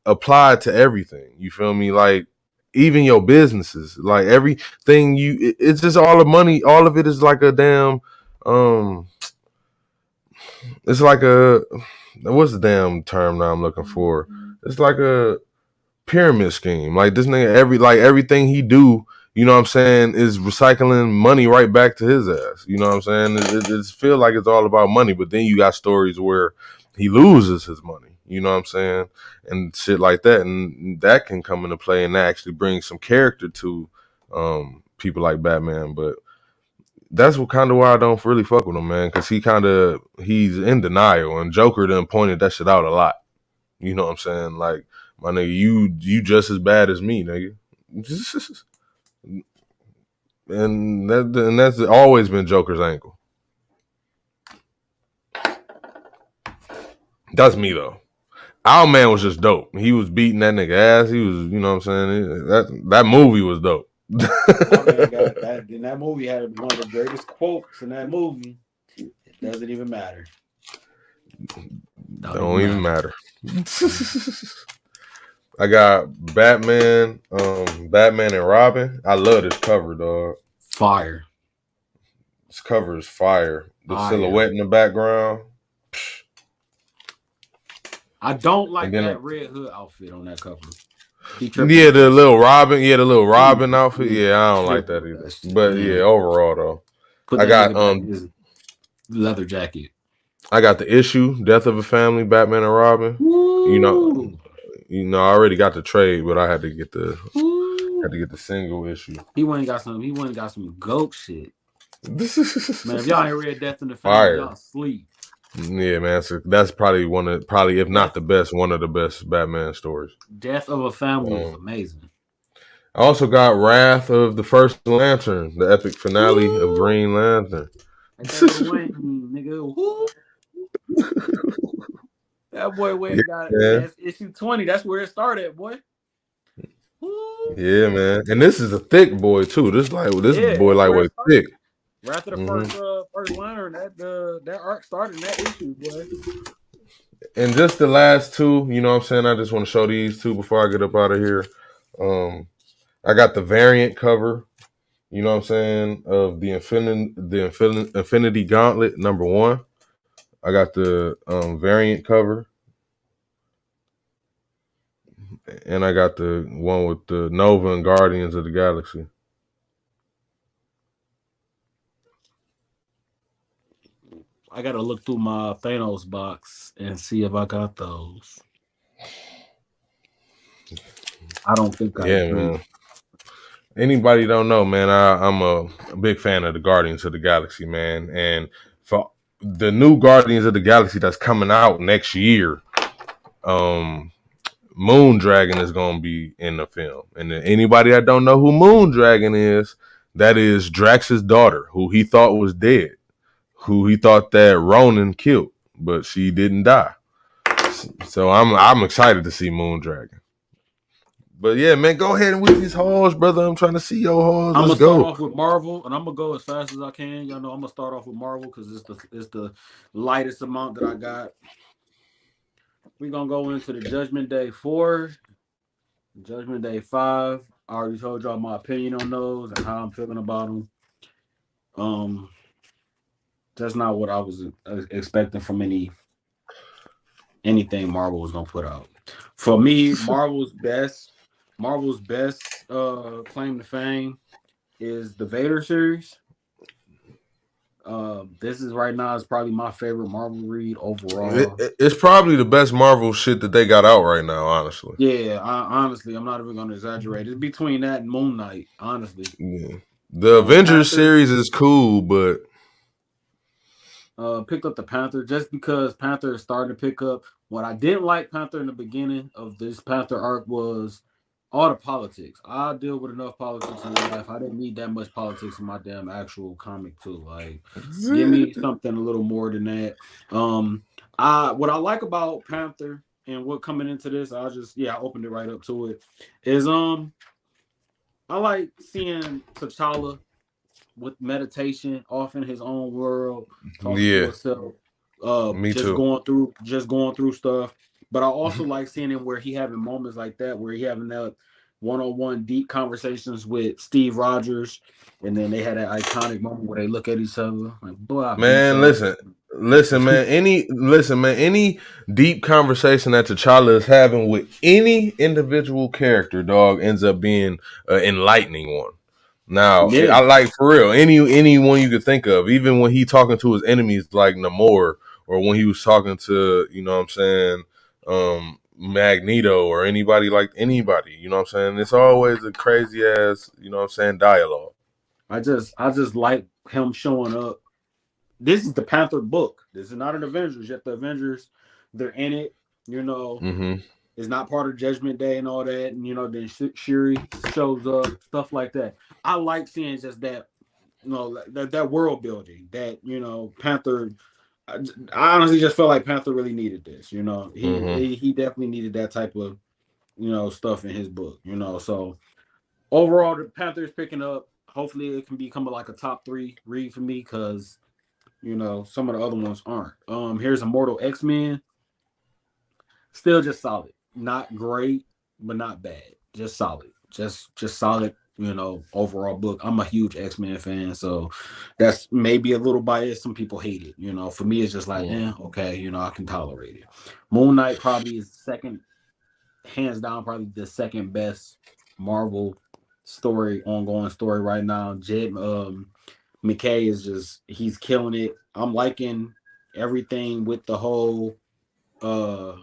applied to everything? You feel me? Like even your businesses, like everything it's just all the money. All of it is like a damn. Um, it's like a what's the damn term now I'm looking for? It's like a pyramid scheme. Like this nigga, everything he do, you know what I'm saying, is recycling money right back to his ass. You know what I'm saying? It feel like it's all about money, but then you got stories where he loses his money. You know what I'm saying? And shit like that, and that can come into play, and that actually brings some character to people like Batman. But that's what kind of why I don't really fuck with him, man, because he's in denial, and Joker done pointed that shit out a lot. You know what I'm saying? Like, my nigga, you just as bad as me, nigga. And that's always been Joker's angle. That's me though. Owlman was just dope. He was beating that nigga ass. He was, you know what I'm saying? That movie was dope. Owlman got that. And that movie had one of the greatest quotes in that movie. It doesn't even matter. Don't even matter. I got Batman, Batman and Robin. I love this cover, dog. Fire. This cover is fire. The silhouette in the background. I don't like that Red Hood outfit on that cover. Yeah, the little Robin outfit. Yeah, I don't like that either. But yeah, overall though, I got his leather jacket. I got the issue, Death of a Family, Batman and Robin. Woo! You know, I already got the trade, but I had to get the single issue. He went and got some goat shit. Man, if y'all ain't read Death in the Family, y'all sleep. Yeah, man. So that's probably if not the best, one of the best Batman stories. Death of a Family is amazing. I also got Wrath of the First Lantern, the epic finale of Green Lantern. That boy went got that's issue 20. That's where it started, boy. Yeah, man. And this is a thick boy too. This boy lightweight thick. Right after the first liner, that arc started in that issue, boy. And just the last two, you know what I'm saying? I just want to show these two before I get up out of here. I got the variant cover, you know what I'm saying, of the Infinity Gauntlet #1. I got the variant cover. And I got the one with the Nova and Guardians of the Galaxy. I gotta look through my Thanos box and see if I got those. I don't think I do. Man. Anybody don't know, man, I'm a big fan of the Guardians of the Galaxy, man. And for the new Guardians of the Galaxy that's coming out next year, Moondragon is going to be in the film. And anybody that don't know who Moondragon is, that is Drax's daughter, who he thought was dead, who he thought that Ronan killed, but she didn't die. So I'm excited to see Moondragon. But yeah, man, go ahead and with these hauls, brother. I'm trying to see your hauls. I'm gonna start off with Marvel, and I'm gonna go as fast as I can. Y'all know I'm gonna start off with Marvel because it's the lightest amount that I got. We're gonna go into the Judgment Day 4, Judgment Day 5. I already told y'all my opinion on those and how I'm feeling about them. That's not what I was expecting from anything Marvel was gonna put out. For me, Marvel's best claim to fame is the Vader series. This is right now is probably my favorite Marvel read overall. It's probably the best Marvel shit that they got out right now, honestly. Yeah, honestly, I'm not even going to exaggerate. It's between that and Moon Knight, honestly. Yeah. The Avengers series is cool, but picked up the Panther just because Panther is starting to pick up. What I didn't like Panther in the beginning of this Panther arc was all the politics. I deal with enough politics in my life. I didn't need that much politics in my damn actual comic too. Like, give me something a little more than that. What I like about Panther and what coming into this, I opened it right up to it. Is I like seeing T'Challa with meditation, off in his own world, talking to Yeah, himself, me too. just going through stuff. But I also like seeing him where he having moments like that, where he having that one-on-one deep conversations with Steve Rogers, and then they had that iconic moment where they look at each other like, "Boy, I beat Man, your listen, listen, man. Any deep conversation that T'Challa is having with any individual character, dog, ends up being an enlightening one. Now, yeah." I like for real anyone you could think of, even when he talking to his enemies like Namor, or when he was talking to what I'm saying, Magneto, or anybody. You know what I'm saying? It's always a crazy ass, what I'm saying, dialogue. I just like him showing up. This is the Panther book. This is not an Avengers yet. The Avengers, they're in it. You know, Mm-hmm. it's not part of Judgment Day and all that. And then Shuri shows up, stuff like that. I like seeing just that, that world building. That Panther. I honestly just felt like Panther really needed this. He Mm-hmm. he definitely needed that type of stuff in his book. So overall, the Panthers picking up. Hopefully, it can become like a top 3 read for me because some of the other ones aren't. Here's Immortal X-Men, still just solid, not great, but not bad, just solid, just solid. Overall book. I'm a huge X-Men fan, so that's maybe a little biased. Some people hate it. For me, it's just like, okay, I can tolerate it. Moon Knight probably is second, hands down, probably the second best Marvel ongoing story right now. Jed McKay is just he's killing it. I'm liking everything with the whole uh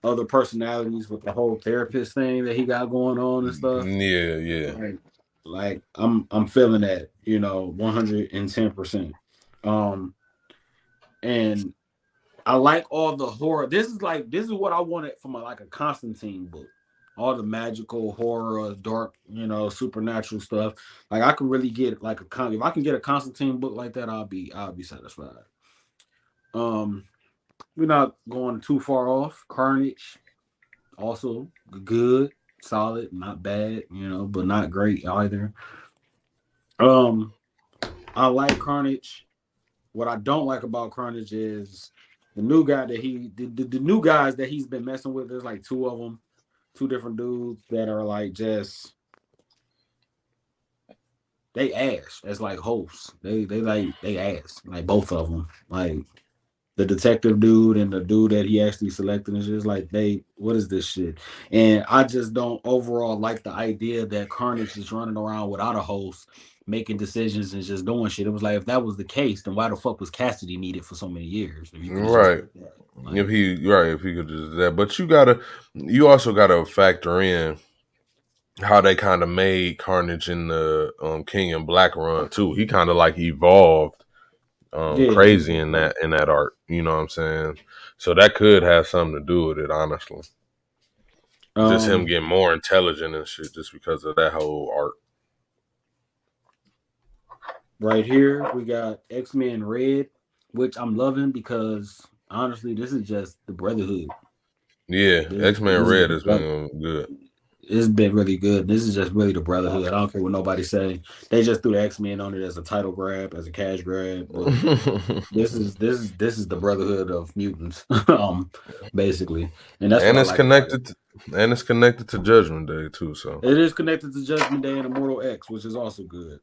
other personalities with the whole therapist thing that he got going on and stuff. Yeah, yeah. Like, I'm feeling that, 110%. Um and I like all the horror. This is what I wanted from like a Constantine book. All the magical horror, dark, supernatural stuff. Like I could really get like if I can get a Constantine book like that, I'll be satisfied. Um, we're not going too far off. Carnage, also good, solid, not bad, but not great either. Um, I like Carnage. What I don't like about Carnage is the new guy that the new guys that he's been messing with. There's like two of them, two different dudes that are like just they ass as like hosts. They ass like both of them. Like the detective dude and the dude that he actually selected is just like what is this shit? And I just don't overall like the idea that Carnage is running around without a host, making decisions and just doing shit. It was like if that was the case, then why the fuck was Cassidy needed for so many years? If you could have just Right. did that. Like If he could just do that. But you also gotta factor in how they kind of made Carnage in the King and Black run too. He kind of like evolved yeah, he crazy did. in that art. You know what I'm saying? So that could have something to do with it, honestly. Just him Um getting more intelligent and shit, just because of that whole art. right here we got X-Men Red, which I'm loving because honestly, this is just the Brotherhood. Yeah, X-Men This is Red the has been good. It's been really good. This is just really the Brotherhood. I don't care what nobody say. They just threw the X-Men on it as a title grab, as a cash grab, but this is the Brotherhood of mutants, basically, and that's what and I it's like about it. connected. And it's connected to Judgment Day too. So It is connected to Judgment Day and Immortal X, which is also good.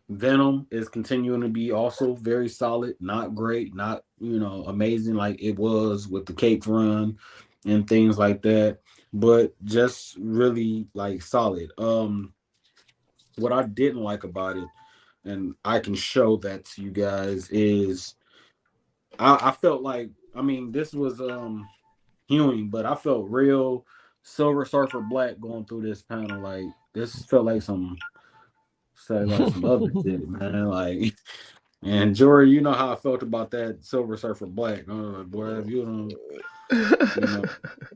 Venom is continuing to be also very solid, not great, not amazing like it was with the Cape run and things like that, but just really like solid. What I didn't like about it, and I can show that to you guys, is I felt like this was Hewing, but I felt real Silver Surfer Black going through this panel. Like this felt like some other shit, man. Like, and Jory, you know how I felt about that Silver Surfer Black. I was like, boy, if you don't, you know,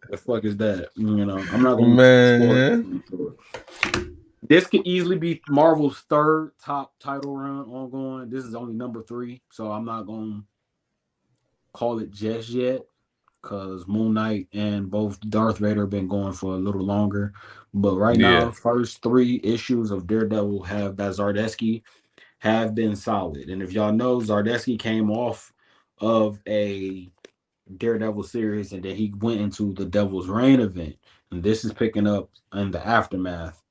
the fuck is that? I'm not gonna spoil man, it. This could easily be Marvel's third top title run ongoing. This is only number 3, so I'm not gonna call it just yet. because Moon Knight and both Darth Vader have been going for a little longer. But right Yeah. now, first three issues of Daredevil have that Zardesky have been solid. And if y'all know, Zardesky came off of a Daredevil series and then he went into the Devil's Reign event. And this is picking up in the aftermath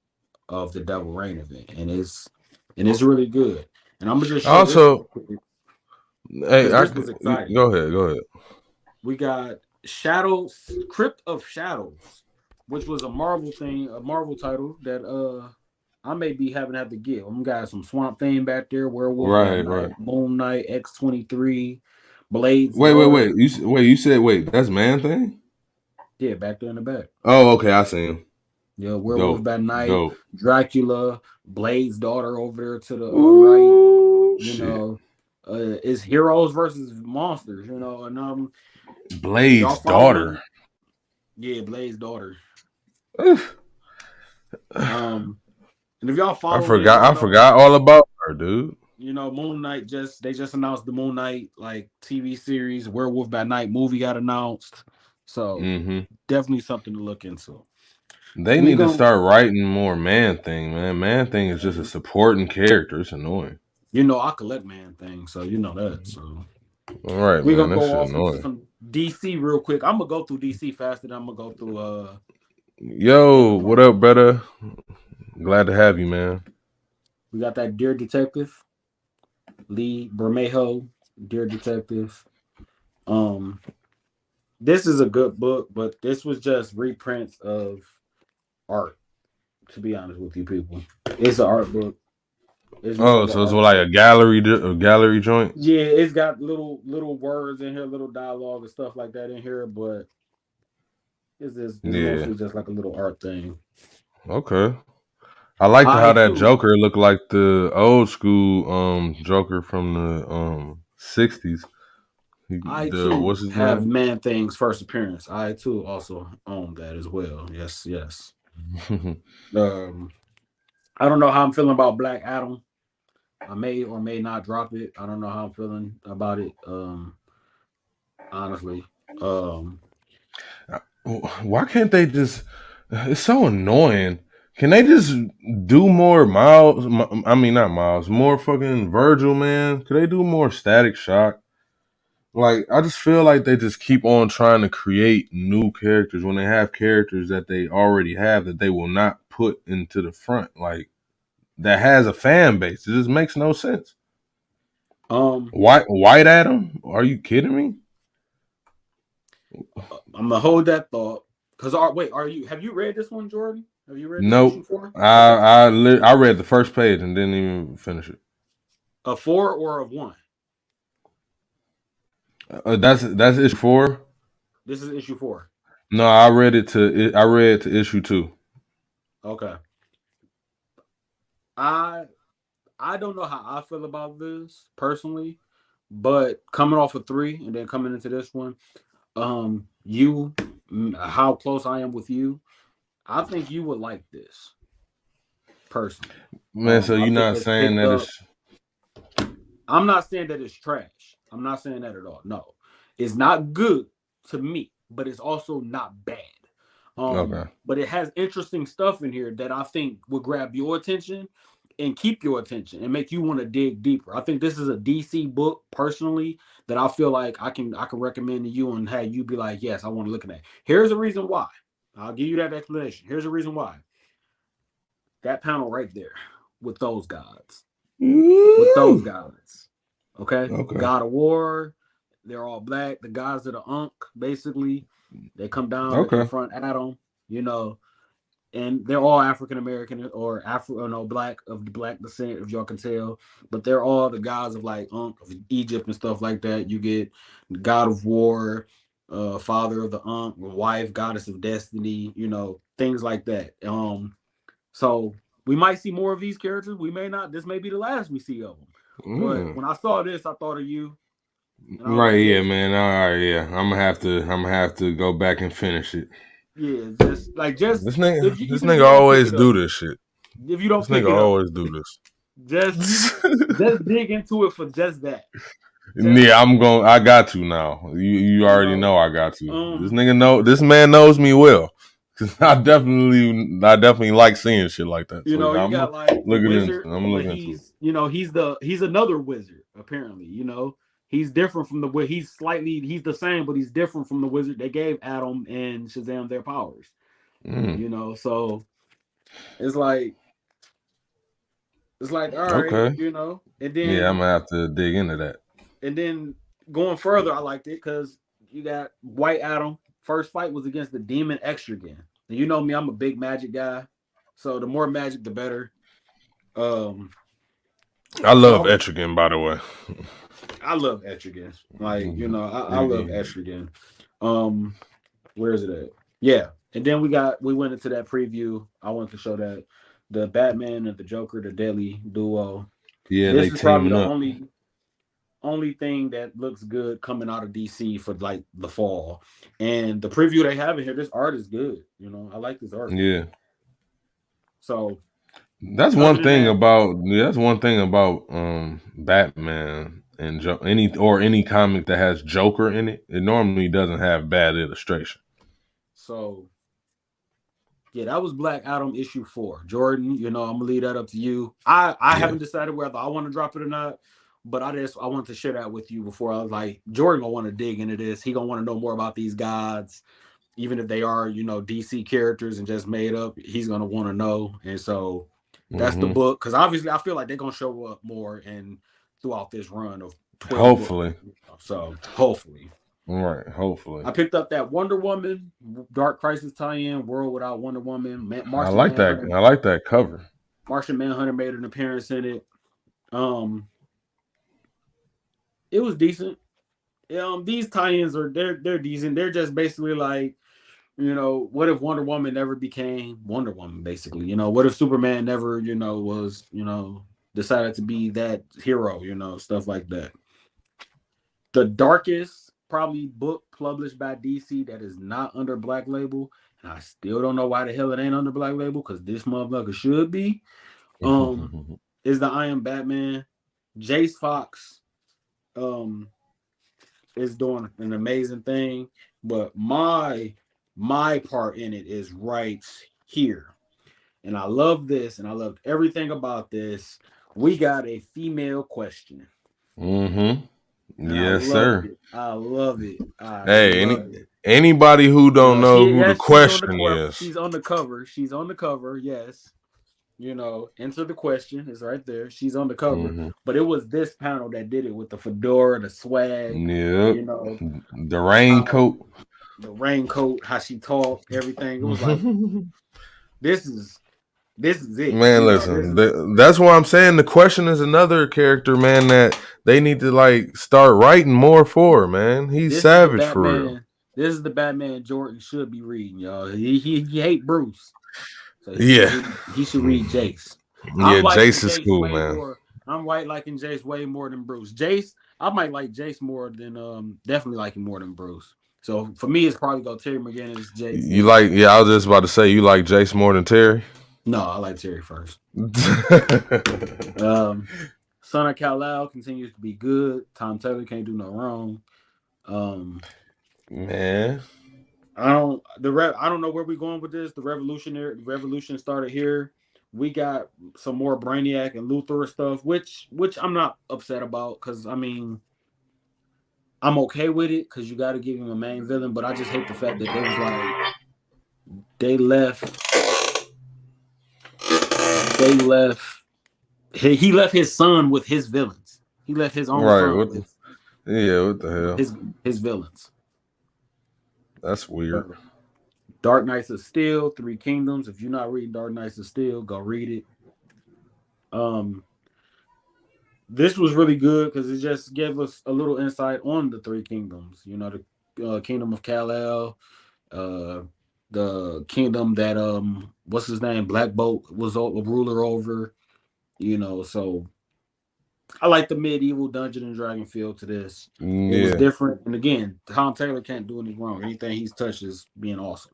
of the Devil Reign event. And it's really good. And I'm gonna just show this real Also, quick hey, because this was exciting. go ahead, go ahead. We got Shadows, Crypt of Shadows, which was a Marvel thing, a Marvel title that I may be having to have to get. I'm got some Swamp Thing back there, Werewolf by Right, right. Night, Moon Knight, X-23, Blade's Wait. daughter. You said wait. That's Man Thing. Yeah, back there in the back. Oh, okay. I see him. Yeah, Werewolf Dope, by Night, dope. Dracula, Blade's daughter over there to the right. Ooh, You shit. know, it's heroes versus monsters. You know, and if y'all Blade's following, daughter. yeah, Blade's daughter. Oof. Um, and if y'all I following it, forgot. y'all I know, forgot all about her, dude. Moon Knight just announced the Moon Knight like TV series, Werewolf by Night movie got announced. So Hmm. definitely something to look into. They We need to going start writing more Man Thing, man. Man Thing is just a man, supporting character. It's annoying. I collect man things, so you know that. So All right, we're man. gonna That go shit off into annoying. some DC real quick. I'm gonna go through DC faster than I'm gonna go through Yo, what Marvel. up, brother? Glad to have you, man. We got that Dear Detective, Lee Bermejo, Dear Detective. Um, this is a good book, but this was just reprints of art. To be honest with you, people, it's an art book. It's just Oh, like an so it's art like book. a gallery joint. Yeah, it's got little words in here, little dialogue and stuff like that in here, but it's Yeah. mostly just like a little art thing. Okay. I liked I how that too, Joker looked like the old school Joker from the '60s. I The too what's his have name? Man Thing's first appearance. I too also own that as well. Yes, yes. Um, I don't know how I'm feeling about Black Adam. I may or may not drop it. I don't know how I'm feeling about it. Honestly, um, Why can't they just? It's so annoying. Can they just do more Miles? I mean, not Miles. More fucking Virgil, man. Could they do more Static Shock? Like, I just feel like they just keep on trying to create new characters when they have characters that they already have that they will not put into the front. Like, that has a fan base. It just makes no sense. um, White Adam? Are you kidding me? I'm gonna hold that thought. Cause wait, have you read this one, Jordan? Have you read this issue Nope. 4? Okay, I read the first page and didn't even finish it. a 4 or a 1? That's issue 4. This is issue 4. No, I read to issue 2. Okay, I I don't know how I feel about this personally, but coming off of 3 and then coming into this one, how close I am with you, I think you would like this personally. Man, so I you're think not it's saying picked that up. it's I'm not saying that it's trash. I'm not saying that at all. No, it's not good to me, but it's also not bad. okay. But it has interesting stuff in here that I think will grab your attention and keep your attention and make you want to dig deeper. I think this is a DC book personally that I feel like I can recommend to you and have you be like, yes, I want to look at that. Here's the reason why. I'll give you that explanation. Here's the reason why. That panel right there with those gods. With those Ooh. gods. Okay? Okay. God of War. They're all black. The gods of the Ankh, basically. They come down, they Okay. confront Adam, you know, and they're all African American or black of the black descent, if y'all can tell. But they're all the gods of like Ankh, of Egypt and stuff like that. You get God of War, father of the Ankh, wife, goddess of destiny, things like that. So we might see more of these characters. We may not. This may be the last we see of them. But Mm. when I saw this, I thought of you, and I was Right, like, yeah, yes, man. All right, yeah. I'm gonna have to go back and finish it. yeah, just if you This even if nigga you don't pick always it up, do this shit. if you don't This pick nigga it up, always do just this. just dig into it for just that. Yeah, I got to now. You You already know, know I got to. um, This man knows me well. Cause I definitely like seeing shit like that. you So know, yeah, you I'm got like the looking into wizard, I'm but looking into it. he's another wizard apparently. You know, he's different from he's the same, but he's different from the wizard that gave Adam and Shazam their powers. Mm, You know, so it's like all right, okay. you know, Yeah, I'm gonna have to dig into that. and then going further, I liked it because you got White Adam. First fight was against the Demon Extragan. And you know me, I'm a big magic guy, so the more magic, the better. Um, I so love Etrigan, by the way. I love Etrigan. Like I love Yeah, Etrigan. Um, where is it at? Yeah, and then we went into that preview. I wanted to show that the Batman and the Joker, the Deadly Duo. yeah, This they is probably teaming the up. only thing that looks good coming out of DC for like the fall. And the preview they have in here, this art is good. You know, I like this art. Yeah, So that's other one than thing that, about Batman and any comic that has Joker in it. It normally doesn't have bad illustration. so yeah, that was Black Adam issue 4. Jordan, you know, I'm gonna leave that up to you. I Yeah. haven't decided whether I want to drop it or not, but I want to share that with you before I was like, Jordan gonna want to dig into this. He gonna want to know more about these gods, even if they are, you know, DC characters and just made up. He's gonna want to know, and so that's the Hmm. book. Because obviously, I feel like they're gonna show up more and throughout this run of 12 books. Hopefully. So hopefully. Right. Hopefully. I picked up that Wonder Woman Dark Crisis tie-in, World Without Wonder Woman. I like that. I like that cover. Martian Manhunter made an appearance in it. Um, it was decent. These tie-ins they're decent. They're just basically like, you know, what if Wonder Woman never became Wonder Woman? Basically, you know, what if Superman never, you know, was, you know, decided to be that hero? You know, stuff like that. The darkest probably book published by DC that is not under Black Label, and I still don't know why the hell it ain't under Black Label because this motherfucker should be. Um, is the I Am Batman. Jace Fox is doing an amazing thing, but my part in it is right here. And I love this, and I loved everything about this. We got a female question. Mm-hmm. And I Yes, love sir. it. I love it. I Hey, love it. anybody who You don't know, know who the she's on the question is. she's on the cover. She's on the cover, yes. You know, enter the question is right there. She's on the cover. Mm-hmm. But it was this panel that did it with the fedora, the swag, Yep. you know, The how raincoat. the raincoat, how she talked, everything. It was like, this is it. Man, You know, this listen, is that's why I'm saying the question is another character, man, that they need to like start writing more for, man. He's this is the savage for real. Batman. This is the Batman Jordan should be reading, y'all. He hate Bruce. So Yeah. he should read Jace. I'm Yeah, liking Jace is Jace cool, way man. more. I'm white liking Jace way more than Bruce. Jace, I might like Jace more than definitely like him more than Bruce. So for me, it's probably go Terry McGinnis, Jace, You then like, yeah, I was just about to say, you like Jace more than Terry? no, I like Terry first. Son of Kal-El continues to be good. Tom Taylor can't do no wrong. Um, Man. I don't know where we're going with this. The revolution started here. We got some more Brainiac and Luthor stuff, which I'm not upset about because I mean I'm okay with it because you got to give him a main villain, but I just hate the fact that they was like they left they left he left his son with his villains. He left his own Right. son with Yeah, what the hell? his villains. That's weird. Dark Knights of Steel, Three Kingdoms. If you're not reading Dark Knights of Steel, go read it. Um, this was really good because it just gave us a little insight on the Three Kingdoms. You know, the Kingdom of Kal-El, uh, the kingdom that what's his name, Black Bolt was a ruler over. You know, so I like the medieval Dungeon and Dragon feel to this. It was Yeah. different, and again, Tom Taylor can't do anything wrong. Anything he's touched is being awesome.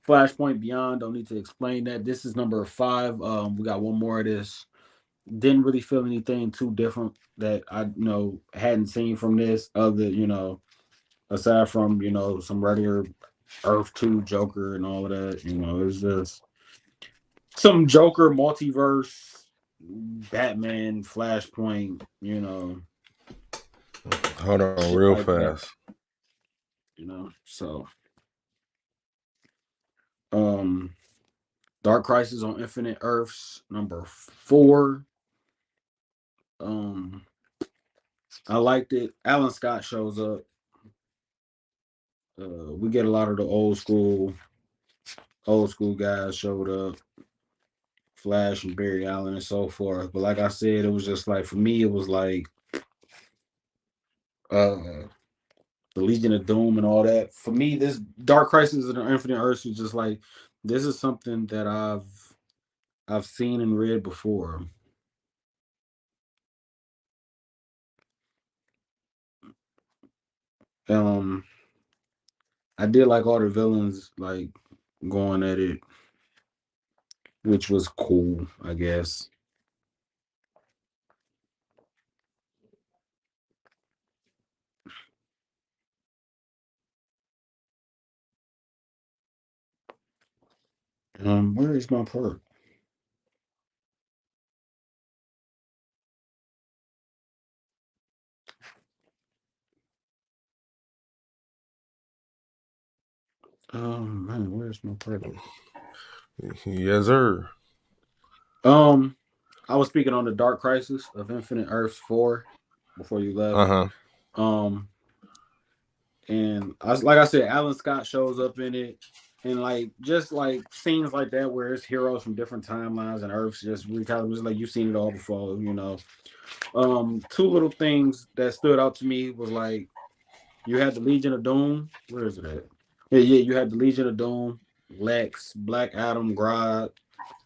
Flashpoint Beyond, don't need to explain that. This is number 5. We got one more of this. Didn't really feel anything too different that I hadn't seen from this other aside from some regular Earth 2 Joker and all of that. It's just some Joker multiverse, Batman, Flashpoint, Hold on, shit real like that. fast. So um Dark Crisis on Infinite Earths #4. Um I liked it. Alan Scott shows up. We get a lot of the old school guys showed up, Flash and Barry Allen and so forth. But like I said, it was just like for me, it was like uh the Legion of Doom and all that. For me, this Dark Crisis of the Infinite Earths was just like this is something that I've seen and read before. Um, I did like all the villains like going at it, which was cool, I guess. Where is my part? Man, where's my part? Yes, sir. Um, I was speaking on the Dark Crisis of Infinite Earths 4 before you left. Uh-huh. Um, and like I said, Alan Scott shows up in it, and like just like scenes like that where it's heroes from different timelines and Earths just recalibrated. Was like you've seen it all before. Two little things that stood out to me was like you had the Legion of Doom. Where is it at? Yeah, you had the Legion of Doom, Lex, Black Adam, Grodd,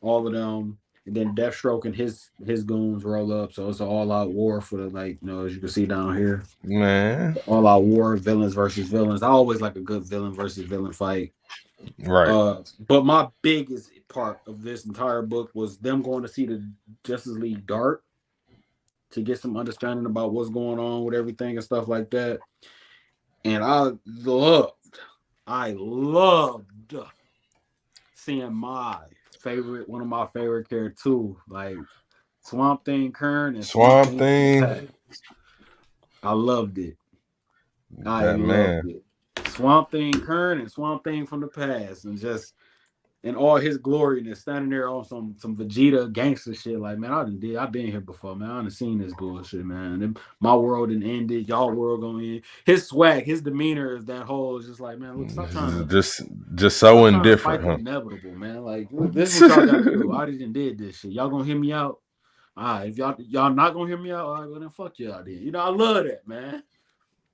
all of them, and then Deathstroke and his goons roll up. So it's an all out war for the as you can see down here, Man. all out war, villains versus villains. I always like a good villain versus villain fight. Right. But my biggest part of this entire book was them going to see the Justice League Dark to get some understanding about what's going on with everything and stuff like that. And I loved seeing one of my favorite characters too, like Swamp Thing Kern and Swamp Swamp Thing from the Thing. past. I loved it. I That loved man. it. Swamp Thing Kern and Swamp Thing from the past, and just in all his glory, and standing there on some Vegeta gangster shit. Like, man, I've been here before, man. I done seen this bullshit, man. And my world didn't ended. Y'all world going in. His swag, his demeanor is that whole. It's just like, man, look, Just just so stop trying to fight indifferent, the huh? inevitable, man. Like, this is what y'all got to do. I didn't did this shit. Y'all gonna hear me out. All right, if y'all not gonna hear me out, all right, well then fuck y'all then. I love that, man.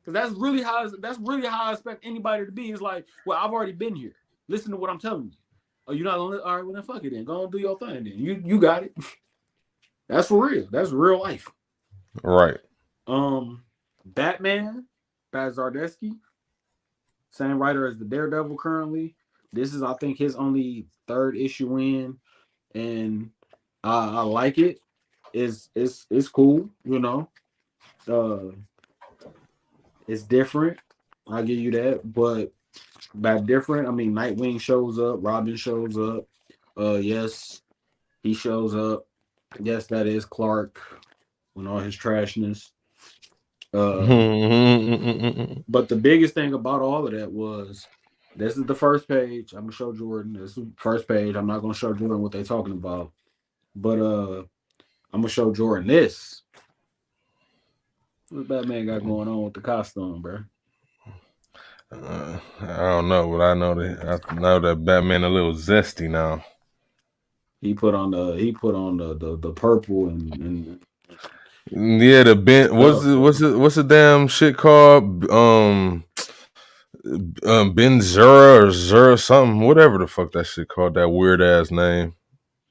Cause that's really how I expect anybody to be. It's like, well, I've already been here. Listen to what I'm telling you. Oh, you're not gonna all right, well then fuck it then. Go and do your thing then. You got it. That's for real. That's real life. Right. Um Batman, Baz Zardesky, same writer as the Daredevil currently. This is I think his only third issue in, and I like it. It's cool. Uh it's different. I'll give you that. But by different, I mean Nightwing shows up, Robin shows up. Yes, he shows up. Yes, that is Clark and all his trashness. Uh, but the biggest thing about all of that was this is the first page. I'm gonna show Jordan. This is the first page. I'm not gonna show Jordan what they're talking about. But I'm gonna show Jordan this. What Batman got going on with the costume, bro? I don't know, but I know that Batman a little zesty now. He put on the purple and Yeah, the Ben what's the damn shit called? Ben Zura or Zura something, whatever the fuck that shit called, that weird ass name.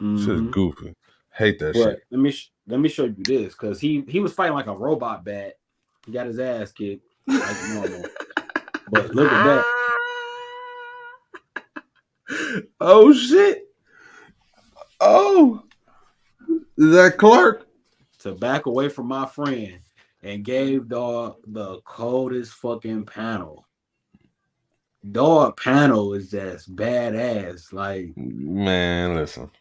Shit's mm-hmm. goofy. Hate that shit. But let me show you this because he was fighting like a robot bat. He got his ass kicked like normal. But look at that. Oh shit. Oh. Is that Clark? to back away from my friend and gave dog the coldest fucking panel. Dog panel is just badass. Like Man, listen.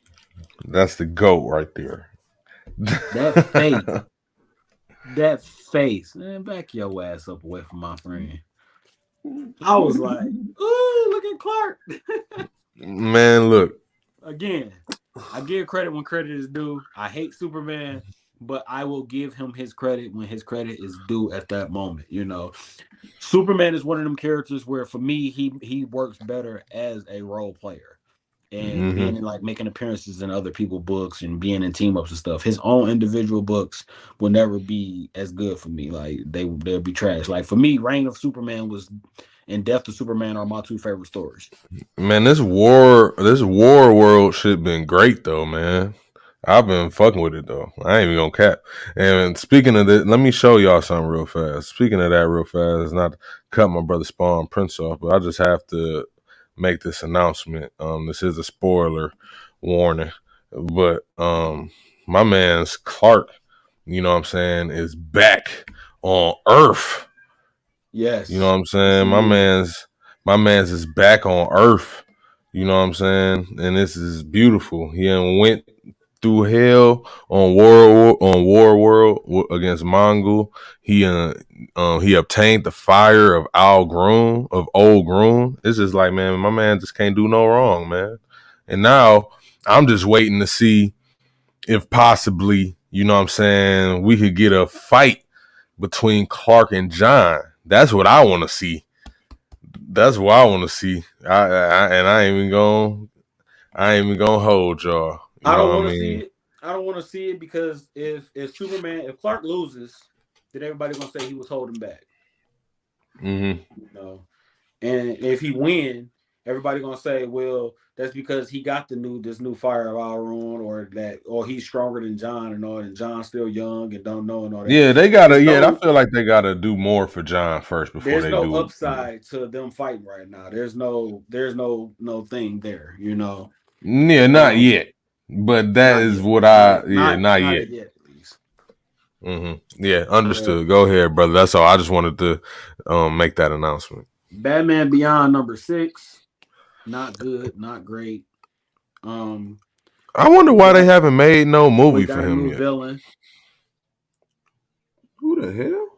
That's the GOAT right there. that face, that face. Man, back your ass up away from my friend. I was like, ooh, look at Clark. Man, look. Again, I give credit when credit is due. I hate Superman, but I will give him his credit when his credit is due at that moment. You know, Superman is one of them characters where for me he works better as a role player and Hmm. being in like making appearances in other people's books and being in team ups and stuff. His own individual books will never be as good for me. Like they'll be trash. Like for me, Reign of Superman was and Death of Superman are my two favorite stories. Man, this war world shit been great though, man. I've been fucking with it though. I ain't even gonna cap. And speaking of that, let me show y'all something real fast. Speaking of that real fast, not to cut my brother Spawn Prince off, but I just have to make this announcement. This is a spoiler warning. But my man's Clark, you know what I'm saying, is back on Earth. You know Yes, what I'm yes saying? he is. My man's is back on Earth. You know what I'm saying? And this is beautiful. He done went through hell on War World against Mongol. He obtained the fire of Old Groon. It's just like, man, my man just can't do no wrong, man. And now I'm just waiting to see if possibly, you know what I'm saying, we could get a fight between Clark and John. That's what I want to see. That's what I want to see. And I ain't even gonna hold y'all. You I know don't what I want to see mean? it. I don't want to see it because if Clark loses, then everybody gonna say he was holding back. Hmm. You know, and if he win, everybody gonna say, well, that's because he got this new fire of Alrune, or he's stronger than John and all, and John's still young and don't know and all that. Yeah, they gotta. There's Yeah, I no feel like they gotta do more for John first before there's they no do. Yeah. upside to them fighting right now. There's no thing there. You know, Yeah, not um, yet. But that not is yet, what not I. at Yeah, not not yet. at yet at least. Yeah, Uh, understood. Go ahead, brother. That's all. I just wanted to make that announcement. Batman Beyond #6, not good, not great. Um, I wonder we why they got haven't made no we movie for got a him new yet. villain. Who the hell?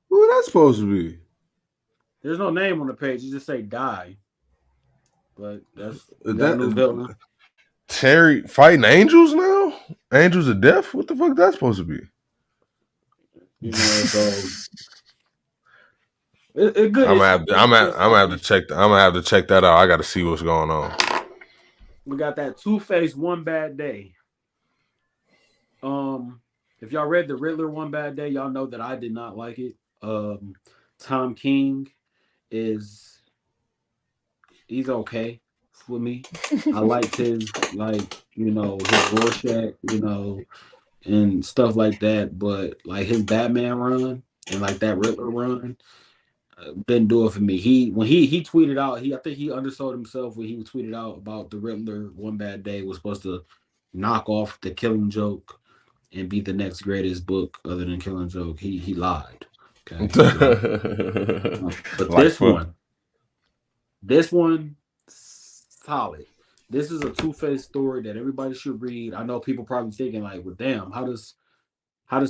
Who that supposed to be? There's no name on the page. You just say die. But that's we got a new That villain. Terry fighting angels now? Angels of death? What the fuck that supposed to be? You know, so a good issue. Good I'm gonna solid have to issue. check. I'm gonna have to check that out. I got to see what's going on. We got that Two-Face One Bad Day. If y'all read the Riddler One Bad Day, y'all know that I did not like it. Tom King is he's okay with me. I liked his his Rorschach, and stuff like that. But like his Batman run and like that Riddler run didn't do it for me. He tweeted out, I think he undersold himself when he tweeted out about the Riddler One Bad Day was supposed to knock off the Killing Joke and be the next greatest book other than Killing Joke. He lied. Okay, he lied. But Like fuck. this one, solid. This is a Two-Face story that everybody should read. I know people probably thinking like, well, damn, how does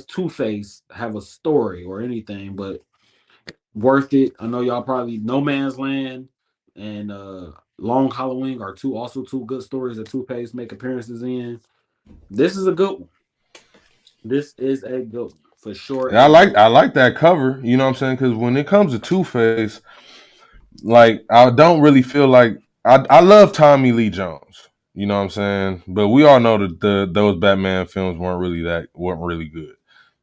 Two-Face have a story or anything? But worth it. I know y'all probably No Man's Land and Long Halloween are two good stories that Two-Face make appearances in. This is a good one. This is a good one. For sure And a good I one. like that cover. You know what I'm saying? Because when it comes to Two Face, like I don't really feel like I love Tommy Lee Jones. You know what I'm saying? But we all know that those Batman films weren't really good.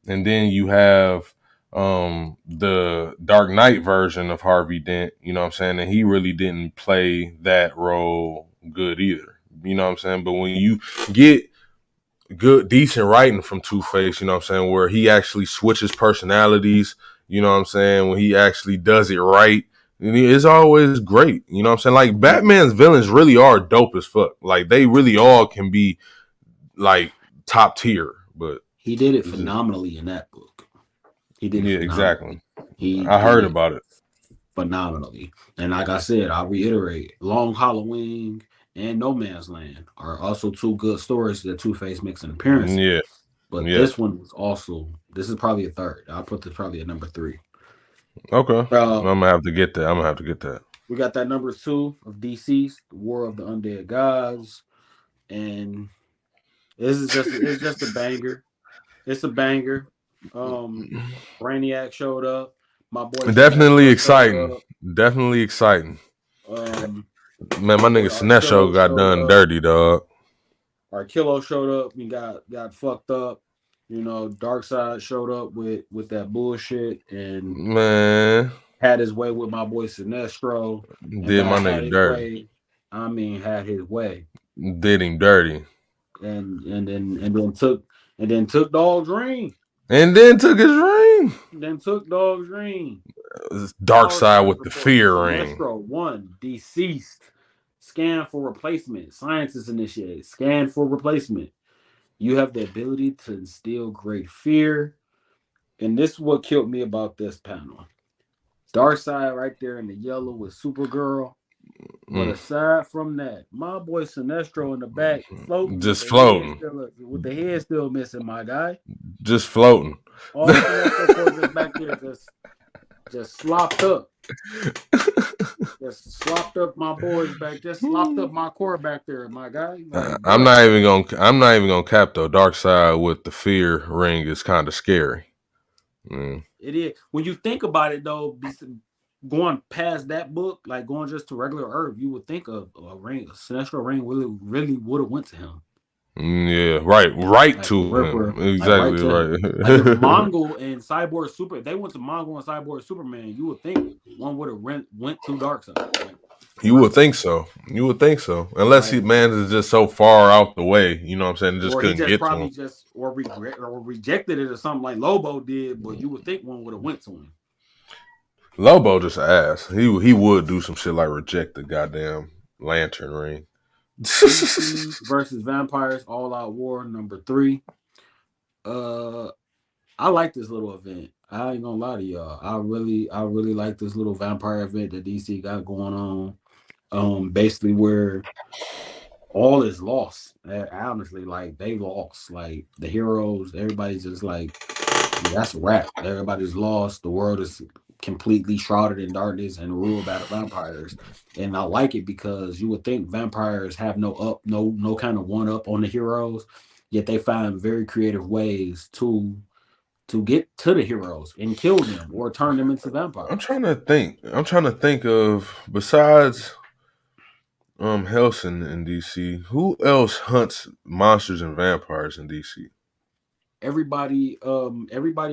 And then you have the Dark Knight version of Harvey Dent, you know what I'm saying? And he really didn't play that role good either. You know what I'm saying? But when you get good decent writing from Two Face, you know what I'm saying, where he actually switches personalities, you know what I'm saying, when he actually does it right, it's always great. You know what I'm saying? Like Mhm. Batman's villains really are dope as fuck. Like they really all can be like top tier, but he did it it's just phenomenally in that book. He did it yeah, phenomenally. exactly. He I did heard it about it. phenomenally. And like I said, I'll reiterate, Long Halloween and No Man's Land are also two good stories that Two-Face makes an appearance in. Yeah, But this yes. one was also, this is probably a third. I'll put this probably at number three. Okay, I'm Uh, gonna have to get that. I'm gonna have to get that. we got that number two of DC's The War of the Undead Gods. And it's just a banger. It's a banger. Um, Brainiac showed up. My boy Definitely Sinestro showed exciting. up. Definitely exciting. Um, Man, my my boy nigga Sinestro Arkillo got showed done up. dirty, dog. Arkillo showed up and got fucked up. You know, Darkseid showed up with that bullshit and Man, had his way with my boy Sinestro. And did by my had nigga his dirty. way, I mean had his way. Did him dirty. And then took Dog's ring. And then took his ring. Then took Dog's ring. Dark side Darkseid with the reports fear ring. Sinestro 1 deceased. Scan for replacement. Scientists initiated. Scan for replacement. You have the ability to instill great fear. And this is what killed me about this panel. Darkseid right there in the yellow with Supergirl. But Mm. aside from that, my boy Sinestro in the back floating Just floating. with the head still missing, my guy. Just floating. All Sinestro Corps just back there just slopped up. Just slopped up my boys back. Just slopped up my core back there, my guy. Like, I'm bruh. not even gonna. I'm not even gonna cap though. Dark side with the fear ring is kind of scary. Mm. It is. When you think about it, though, going past that book, like going just to regular Earth, you would think a ring, a Sinestro ring, really would have went to him. Yeah, right Like to him. like right Exactly to him. Like if right. Mongol and Cyborg Super, if they went to Mongol and Cyborg Superman, you would think one would have went to Darkseid. Like for You would real. think so. You would think so. Unless he Like man is just so far out the way, you know what I'm saying? It just or he couldn't just get to probably him. just or regret or rejected it or something like Lobo did, but you would think one would have went to him. Lobo just asked. He would do some shit like reject the goddamn lantern ring. DC versus Vampires All Out War number 3. Uh I like this little event. I ain't gonna lie to y'all. I really like this little vampire event that DC got going on. Basically where all is lost. Honestly, like they lost. Like the heroes, everybody's just like, that's a wrap. Everybody's lost. The world is completely shrouded in darkness and ruled by the vampires. And I like it because you would think vampires have no kind of one up on the heroes, yet they find very creative ways to get to the heroes and kill them or turn them into I'm vampires. trying to think. I'm trying to think of besides Helsing in DC, who else hunts monsters and vampires in DC? Everybody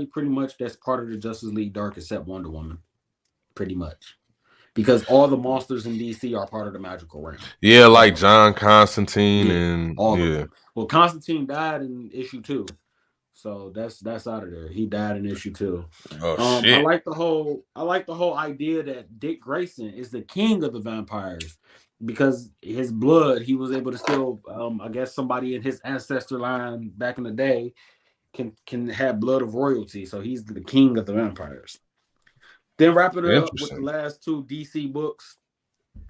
pretty much that's part of the Justice League Dark except Wonder Woman, pretty much. Because all the monsters in DC are part of the magical realm. Yeah, All like of them. John Constantine Yeah, and all of yeah. them. Well, Constantine died in issue 2. So that's out of there. He died in issue 2. Oh I shit. like the whole idea that Dick Grayson is the king of the vampires because his blood, he was able to still I guess somebody in his ancestor line back in the day can have blood of royalty. So he's the king of the vampires. Then wrapping it up with the Interesting. last 2 DC books.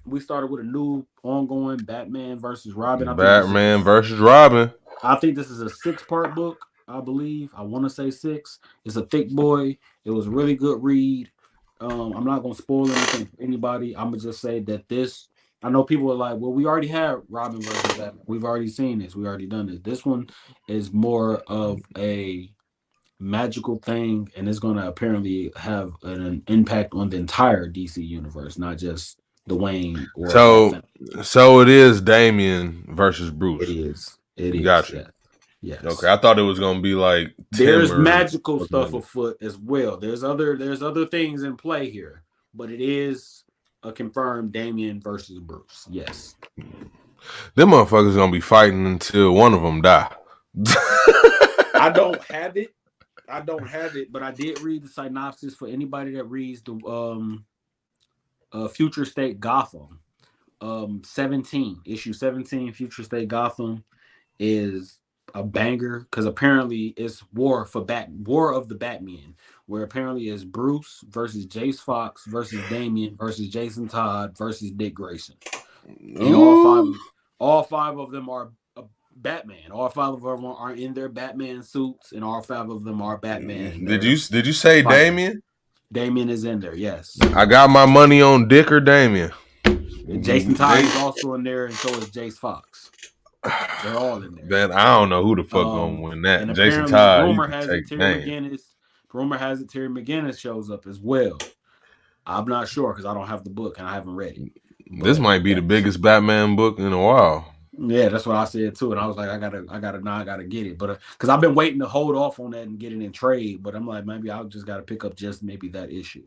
We started with a new ongoing Batman versus Robin. Batman versus Robin. I think this is a 6-part book, I believe. I want to say 6. It's a thick boy. It was a really good read. I'm not gonna spoil anything for anybody. I'm gonna just say that this. I know people are like, well, we already had Robin versus Batman. We've already seen this. We already done this. This one is more of a magical thing, and it's gonna apparently have an impact on the entire DC universe, not just the Wayne or all So family. so it is Damien versus It Bruce. is. It is. Got you. Yes. Okay, Yes. I thought it was gonna be like Tim There's or magical stuff something. afoot as well. There's other things in play here, but it is a confirmed Damien versus Bruce. Yes. Them motherfuckers gonna be fighting until one of them die. I don't have it. I don't have it, but I did read the synopsis for anybody that reads the Future State Gotham. 17, issue 17, Future State Gotham is a banger because apparently it's War of the Batman, where apparently it's Bruce versus Jace Fox versus Damian versus Jason Todd versus Dick Grayson, and Ooh. all five of them are Batman. All five of them are in their Batman suits, and all five of them are Batman in Did their you say Spider-Man. Damien? Damien is in there, yes. I got my money on Dick or Damien. Jason Todd They, is also in there, and so is Jace Fox. They're all in there. man, I don't know who the fuck gonna win that. And Jason apparently, Todd, you could take Dame. Rumor has it Terry McGinnis shows up as well. I'm not sure because I don't have the book and I haven't read it. This But might be the biggest Batman book in a while. yeah, that's what I said too. And I was like, I gotta get it. But because I've been waiting to hold off on that and get it in trade. But I'm like, maybe I'll just gotta pick up just maybe that issue.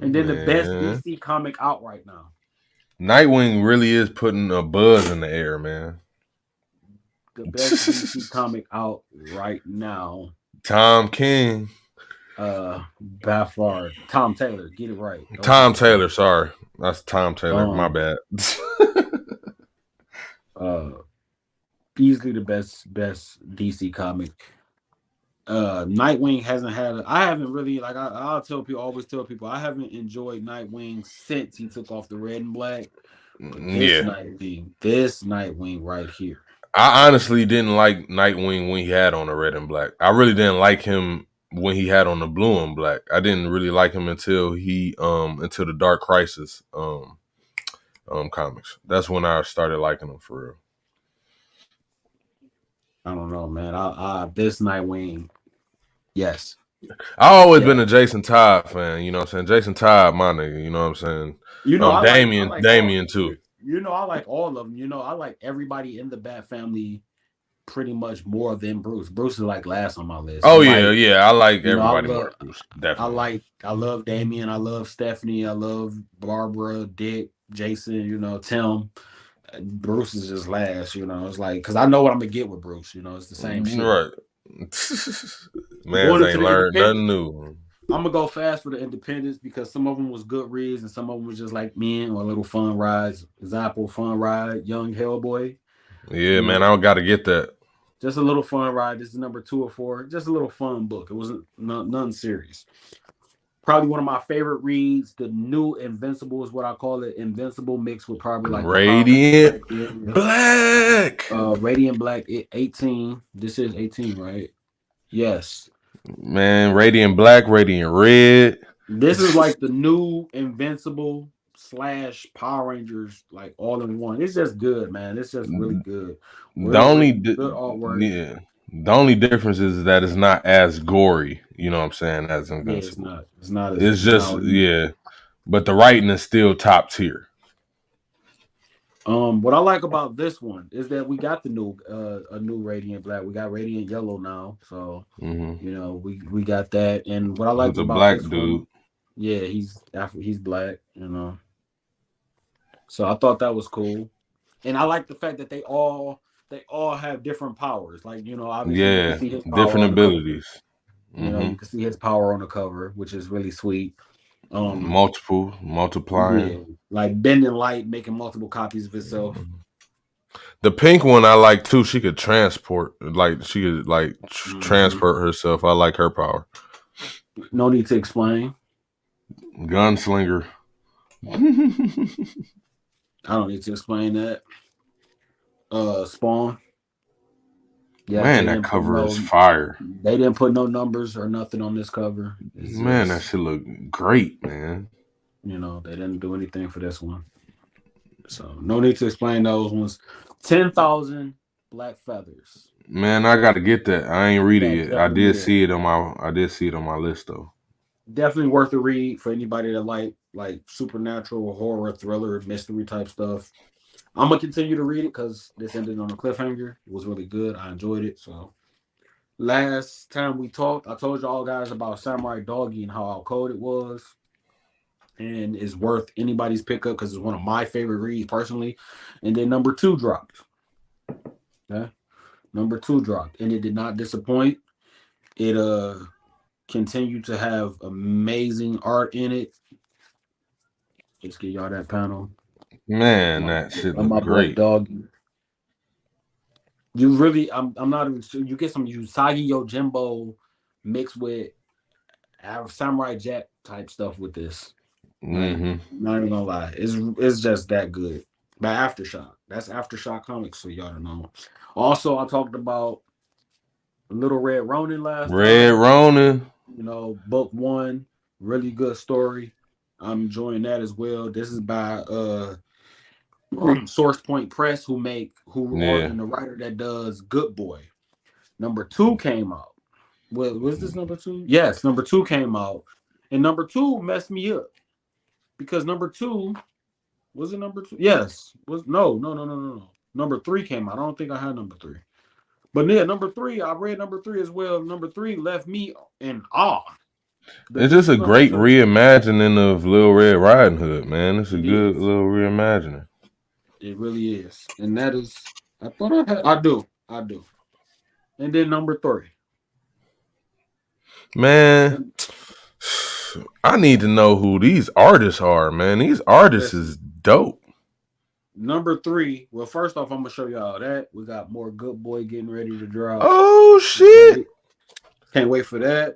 And then the best Man, DC comic out right now. Nightwing really is putting a buzz in the air, man. The best DC comic out right now. Tom King. By far, Tom Taylor. Get it right. Don't Tom misspell Taylor, it. sorry. That's Tom Taylor. My Um, bad. uh, easily the best DC comic. Nightwing hasn't had. I haven't really like. I'll tell people. Always tell people. I haven't enjoyed Nightwing since he took off the red and black. But Yeah. this Nightwing right here. I honestly didn't like Nightwing when he had on the red and black. I really didn't like him when he had on the blue and black. I didn't really like him until until the Dark Crisis comics. That's when I started liking him for real. I don't know, man. I this Nightwing. Yes. I always Yeah. been a Jason Todd fan, you know what I'm saying? Jason Todd, my nigga, you know what I'm saying? I like all. Damien too. I like all of them. I like everybody in the Bat family pretty much more than Bruce. Bruce is like last on my list. Oh yeah, yeah. I like I everybody more love than Bruce, definitely. I love Damien, I love Stephanie, I love Barbara, Dick, Jason, Tim. Bruce is just last, it's like because I know what I'm gonna get with Bruce, it's the same shit. Right. Mans Going into ain't the learned nothing independent, new. I'm gonna go fast for the independents because some of them was good reads and some of them was just like men or little fun rides. Example, fun ride, Young Hellboy. Yeah, You man, know, I gotta get that. just a little fun ride. This is number 2 or 4. Just a little fun book. It wasn't none serious. Probably one of my favorite reads. The new Invincible is what I call it. Invincible mixed with probably like the Power Radiant Rangers. Black. Radiant Black 18. This is 18, right? Yes. Man, Radiant Black, Radiant Red. This is like the new Invincible slash Power Rangers, like all in one. It's just good, man. It's just really good. The Real only written, good artwork. yeah, the only difference is that it's not as gory, you know what I'm saying, as Yeah, it's Invincible. not. It's not as It's it's just not. yeah, but the writing is still top tier. What I like about this one is that we got the new a new Radiant Black. We got Radiant Yellow now. So, Mm-hmm. we got that. And what I Who's liked a about black this one, dude? yeah, he's black. So I thought that was cool. And I like the fact that they all have different powers. Like, obviously you can Yeah, see his power different on the cover. abilities. Mm-hmm. You can see his power on the cover, which is really sweet. Um, Multiplying. yeah, like bending light, making multiple copies of itself. The pink one I like too. She could transport, like she could like Hmm. transport herself. I like her power. No need to explain. Gunslinger. I don't need to explain that. Spawn. Yeah, Man, that cover is fire. they didn't put no numbers or nothing on this cover. It's Man, that just, shit look great, man. they didn't do anything for this one. So no need to explain those ones. 10,000 black feathers. Man, I gotta get that. I ain't read Yeah, it yet. definitely, I did see it on my list though. definitely worth a read for anybody that like supernatural, horror, thriller, mystery type stuff. I'm gonna continue to read it because this ended on a cliffhanger. It was really good. I enjoyed it. So last time we talked, I told y'all guys about Samurai Doggy and how out cold it was, and is worth anybody's pickup because it's one of my favorite reads personally. And then number 2 dropped. Okay, number 2 dropped, and it did not disappoint. It continued to have amazing art in it. Just give y'all that panel. Man, that shit And look my boy great. Doggy. You really, I'm not even sure. You get some Usagi Yojimbo mixed with Samurai Jack type stuff with this. Like, Mm-hmm. not even gonna lie, it's just that good. By Aftershock, that's Aftershock Comics, so y'all don't know. Also, I talked about Little Red Ronin last Red time. Ronin. Book one, really good story. I'm enjoying that as well. This is by Source Point Press, who are Yeah. and the writer that does Good Boy. Number two came out. Was this number two? Yes, number two came out, and number two messed me up because number two was it number two? Yes, was no. Number three came out. I don't think I had number three, but yeah, number three. I read number three as well. Number three left me in awe. It's This just is a going great to reimagining of Little Red Riding Hood, man. It's a it good is. little reimagining. It really is, and that is. I thought I had. I do. I do. And then number three. Man, I need to know who these artists are, man. These artists Listen, is dope. number three. Well, first off, I'm gonna show y'all that we got more Good Boy getting ready to drop. Oh shit. Wait, can't wait for that.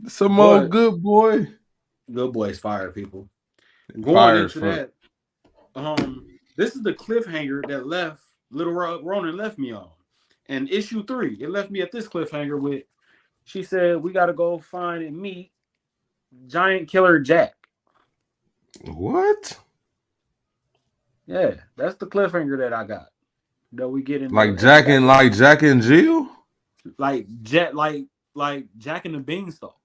Some old But good boy. Good Boy's fire, people. Going Fire as into fuck. that, this is the cliffhanger that left Ronan left me on. And issue three, it left me at this cliffhanger with. She said we got to go find and meet Giant Killer Jack. What? Yeah, that's the cliffhanger that I got. That we get in Like at the Jack back and of like Jack and Jill? like Jack and the Beanstalk.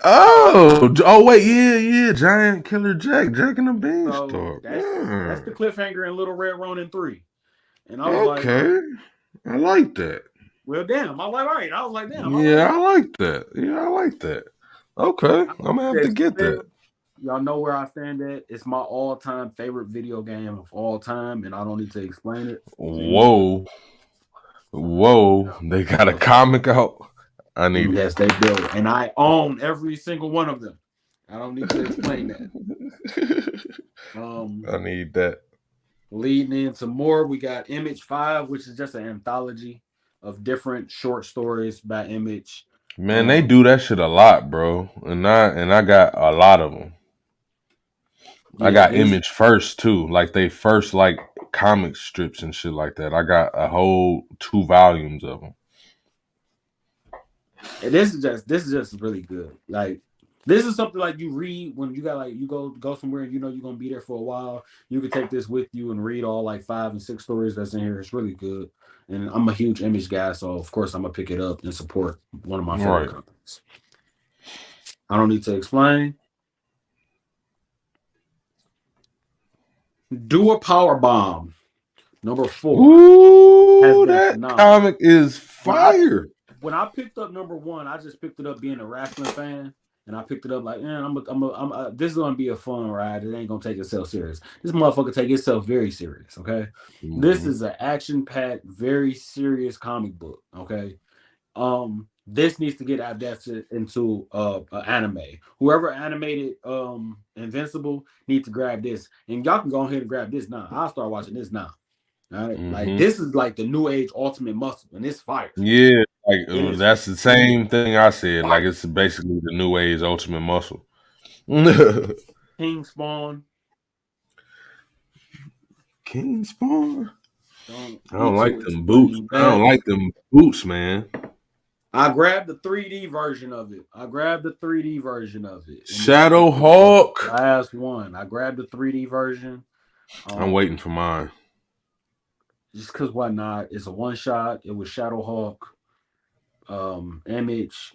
Oh wait, yeah. Giant Killer Jack, Jack and the So Beanstalk. that's the cliffhanger in Little Red Ronin 3. And I was like, Okay. I like that. well, damn. I was like, all right. I was like, damn, I like Yeah, I that. like that. Yeah, I like that. Okay. I I'm gonna have to to get explain. that. Y'all know where I stand at. It's my all-time favorite video game of all time, and I don't need to explain it to anybody. Whoa. Whoa. They got a So, comic out. I need yes, they do. And I own every single one of them. I don't need to explain that. it. Um, I need that. Leading into more, we got Image 5, which is just an anthology of different short stories by Image. Man, they do that shit a lot, bro. And I got a lot of them. I Yeah, got this Image first too, like they first like comic strips and shit like that. I got a whole 2 volumes of them. this is just really good. Like this is something like you read when you got like you go somewhere and you know you're gonna be there for a while. You could take this with you and read all like 5 and 6 stories that's in here. It's really good. And I'm a huge Image guy, so of course I'm gonna pick it up and support one of my favorite Right. companies. I don't need to explain. Do a power bomb. Number 4 has Ooh, been that phenomenal. comic is When I fire. when I picked up number 1, I just picked it up being a wrestling fan, and I picked it up like, man, this is gonna be a fun ride. It ain't gonna take itself serious. This motherfucker take itself very serious. Okay, this Mm-hmm. is an action packed, very serious comic book. Okay, this needs to get adapted into an anime. Whoever animated Invincible needs to grab this, and y'all can go ahead and grab this now. I'll start watching this now. All right, like Mm-hmm. this is like the new age Ultimate Muscle, and it's fire. Yeah, like It is that's the same thing I said. Like fire. it's basically the new age Ultimate Muscle. King Spawn King Spawn. don't I don't need like to them boots. explain I don't that. like them boots, man. I grabbed the 3D version of it. And this Shadow is the Hawk. last one. I grabbed the 3D version. I'm waiting Um, for mine. just cause why not? It's a one shot. It was Shadow Hawk, Image.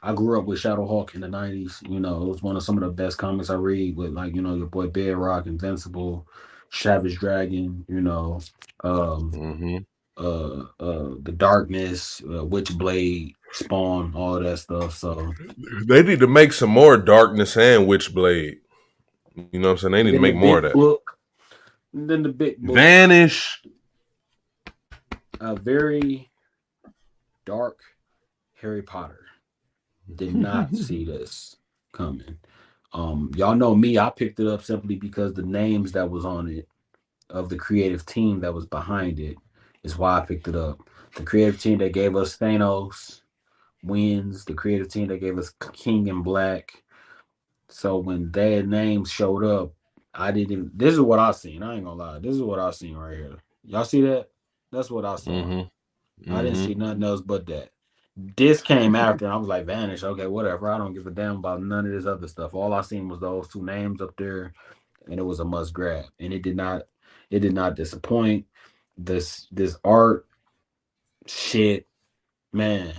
I grew up with Shadow Hawk in the '90s. It was one of some of the best comics I read with like your boy Bedrock, Invincible, Savage Dragon. Um, Hmm. the Darkness, Witchblade, Spawn, all of that stuff. So They need to make some more Darkness and Witchblade. You know what I'm saying? They need to then the make more of big that. book, then the big book, Vanish. a very dark Harry Potter. Did not see this coming. Y'all know me. I picked it up simply because the names that was on it of the creative team that was behind it. Is why I picked it up. The creative team that gave us Thanos wins. The creative team that gave us King in Black. So when their names showed up, I didn't. This is what I seen. I ain't gonna lie. This is what I seen right here. Y'all see that? That's what I saw. Mm-hmm. I didn't Mm-hmm. see nothing else but that. This came after, and I was like, Vanish. Okay, whatever. I don't give a damn about none of this other stuff. All I seen was those two names up there, and it was a must grab. And it did not. It did not disappoint. This art shit, man.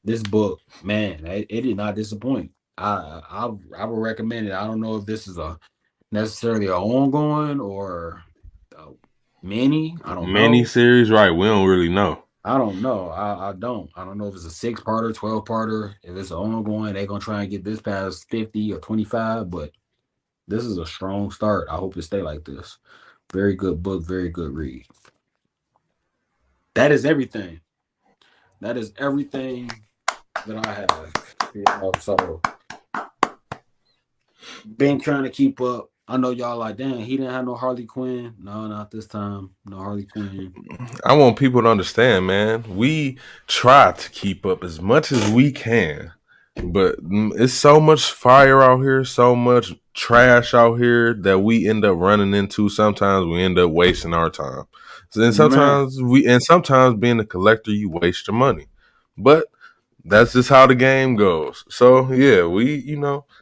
This book, man, it did not disappoint. I would recommend it. I don't know if this is a necessarily a ongoing or a mini. I don't Mini know. series, right? We don't really know. I don't know. I don't know if it's a 6-parter, 12-parter. If it's ongoing, they're gonna try and get this past 50 or 25. But this is a strong start. I hope it stay like this. Very good book. Very good read. That is everything. That is everything that I have. So been trying to keep up. I know y'all like, damn, he didn't have no Harley Quinn. No, not this time. No Harley Quinn. I want people to understand, man. We try to keep up as much as we can, but it's so much fire out here, so much trash out here that we end up running into. Sometimes we end up wasting our time, and Man, sometimes being a collector, you waste your money. But that's just how the game goes. So yeah,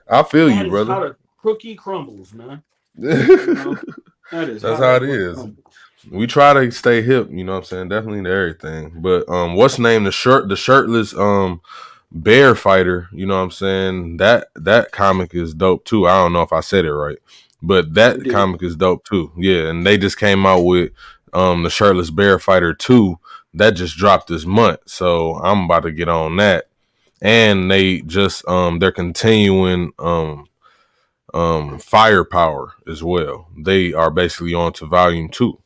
I feel that you, is brother. how the cookie crumbles, man. You That's know, that is how how that it book is. crumbles. We try to stay hip, you know what I'm saying? Definitely to everything. But what's the name? The shirtless bear fighter, you know what I'm saying? That comic is dope too. I don't know if I said it right. But You that did. comic is dope too. Yeah, and they just came out with the shirtless bear fighter 2 that just dropped this month. So I'm about to get on that. And they just they're continuing firepower as well. They are basically on to volume 2.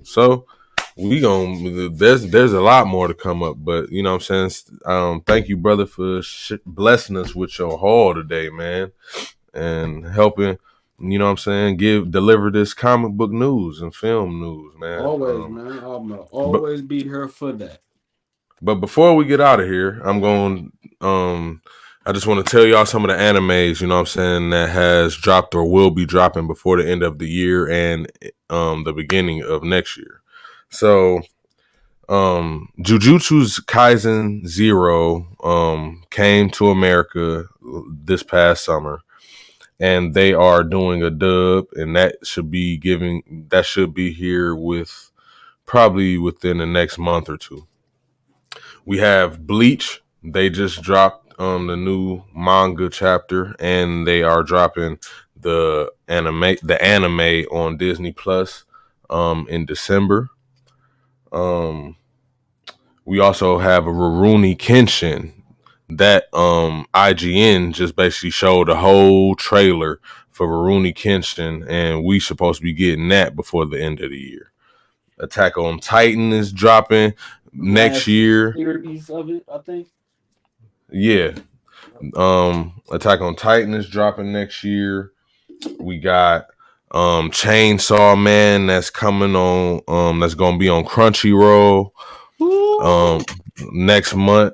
So we gon' there's a lot more to come up, but you know what I'm saying. Thank you, brother, for blessing us with your haul today, man, and helping. You know what I'm saying. Deliver this comic book news and film news, man. Always, man. I'm gonna But always be here for that. but before we get out of here, I'm going. I just want to tell y'all some of the animes. You know what I'm saying, that has dropped or will be dropping before the end of the year and the beginning of next year. So Jujutsu's Kaisen Zero came to America this past summer, and they are doing a dub, and that should be here with probably within the next month or two. We have Bleach. They just dropped the new manga chapter, and they are dropping the anime on Disney Plus in December. Um We also have a Rurouni Kenshin that IGN just basically showed a whole trailer for Rurouni Kenshin, and we supposed to be getting that before the end of the year. Attack on Titan is dropping next Last year. series of it, I think. Yeah. Attack on Titan is dropping next year. We got Chainsaw Man that's coming on that's gonna be on Crunchyroll Ooh. um next month.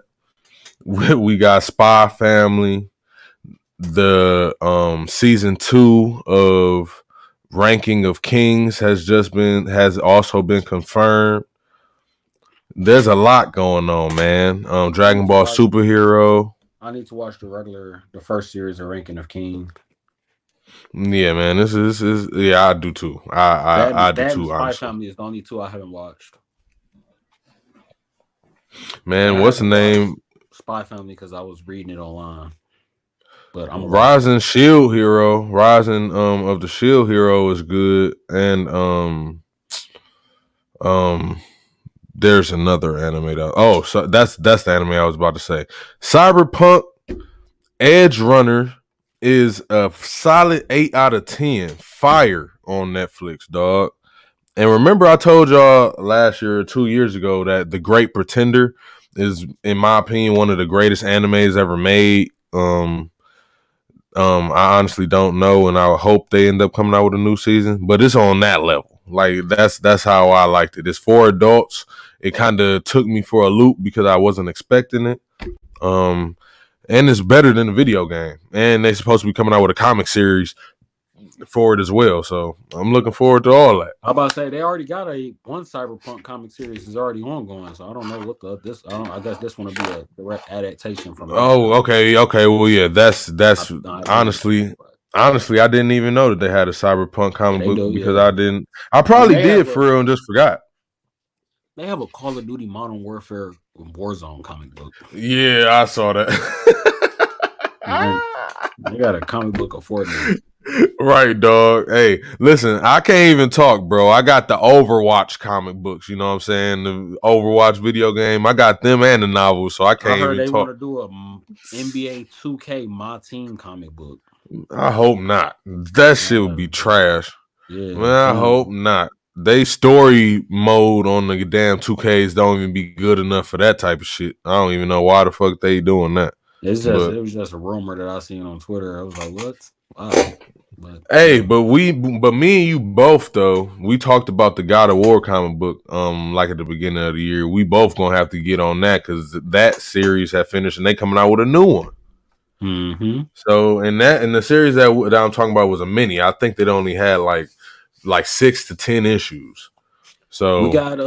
We got Spy Family. The season 2 of Ranking of Kings has also been confirmed. There's a lot going on, man. I need Dragon to Ball watch. Superhero. I need to watch the first series of Ranking of King. Yeah, man. This is yeah, I do too. I do That and too, Spy honestly. Family is the only two I haven't watched. And Man, I what's the haven't watched name? Spy Family because I was reading it online. But I'm gonna watch it. Rising Shield Hero. Rising of the Shield Hero is good. And um there's another anime that so that's the anime I was about to say. Cyberpunk Edge Runner is a solid 8 out of 10. Fire on Netflix, dog. And remember, I told y'all last year or 2 years ago that The Great Pretender is, in my opinion, one of the greatest animes ever made. I honestly don't know, and I hope they end up coming out with a new season, but it's on that level. Like that's how I liked it. It's for adults. It kind of took me for a loop because I wasn't expecting it. Um, and it's better than the video game. And they're supposed to be coming out with a comic series for it as well. So I'm looking forward to all that. I'm about to say they already got one Cyberpunk comic series is already ongoing, so I don't know what this. I guess this one will be a direct adaptation from that. Oh, okay. Well, yeah, that's I think so. honestly, But honestly, I didn't even know that they had a cyberpunk yeah, comic they book do. because Yeah, I didn't. I and probably did for real and just forgot. they have a Call of Duty Modern Warfare Warzone comic book. Yeah, I saw that. And they got a comic book of Fortnite. Right, dog. Hey, listen, I can't even talk, bro. I got the Overwatch comic books, you know what I'm saying? The Overwatch video game. I got them and the novels, so I I can't heard even they want talk. to do a NBA 2K My Team comic book. I hope not. That shit would be trash. Man, Yeah, I hope not. They story mode on the damn 2Ks don't even be good enough for that type of shit. I don't even know why the fuck they doing that. But it was just a rumor that I seen on Twitter. I was like, what? Wow. But hey, yeah. but me and you both though, we talked about the God of War comic book, like at the beginning of the year. We both gonna have to get on that because that series had finished and they coming out with a new one. Mm-hmm. So in the series that I'm talking about was a mini. I think they only had like 6 to 10 issues. We So got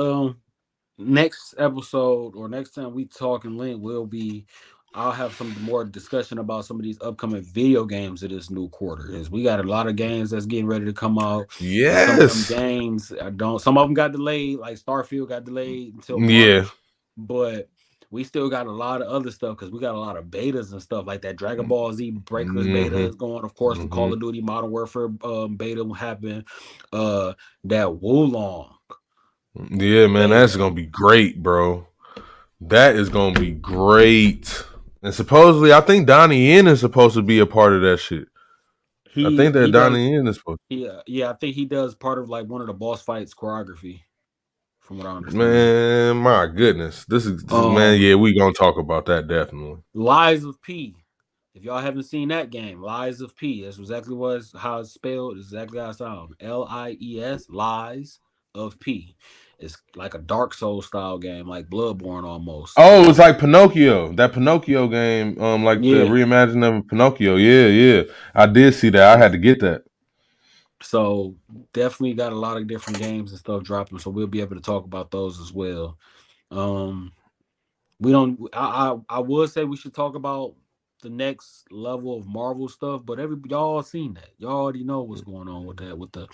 next episode or next time we talk and link will be I'll have some more discussion about some of these upcoming video games of this new quarter. Is we got a lot of games that's getting ready to come out, and some of them yes, games don't. Some of them got delayed, like Starfield got delayed until yeah. March, but we still got a lot of other stuff because we got a lot of betas and stuff like that. Dragon Ball Z Breakers beta Mm-hmm. is going, of course. The Mm-hmm. Call of Duty Modern Warfare beta will happen. That Wulong Yeah, man, that's beta. gonna be great, bro. That is gonna be great. And supposedly, I think Donnie Yen is supposed to be a part of that shit. I think that He does. Donnie Yen is supposed. Yeah, I think he does part of like one of the boss fights choreography, from what I understand. Man, my goodness, this is man. Um, Yeah, we gonna talk about that definitely. Lies of P. If y'all haven't seen that game, Lies of P. That's exactly how it's spelled. Exactly how it sounds. Lies, Lies of P. It's like a Dark Souls style game, like Bloodborne almost. Oh, it's like Pinocchio, that Pinocchio game, like the Yeah, reimagining of Pinocchio. Yeah, yeah, I did see that. I yeah. had to get that. So definitely got a lot of different games and stuff dropping. So we'll be able to talk about those as well. Um, we don't. I would say we should talk about the next level of Marvel stuff, but y'all seen that. Y'all already know what's going on with that, with the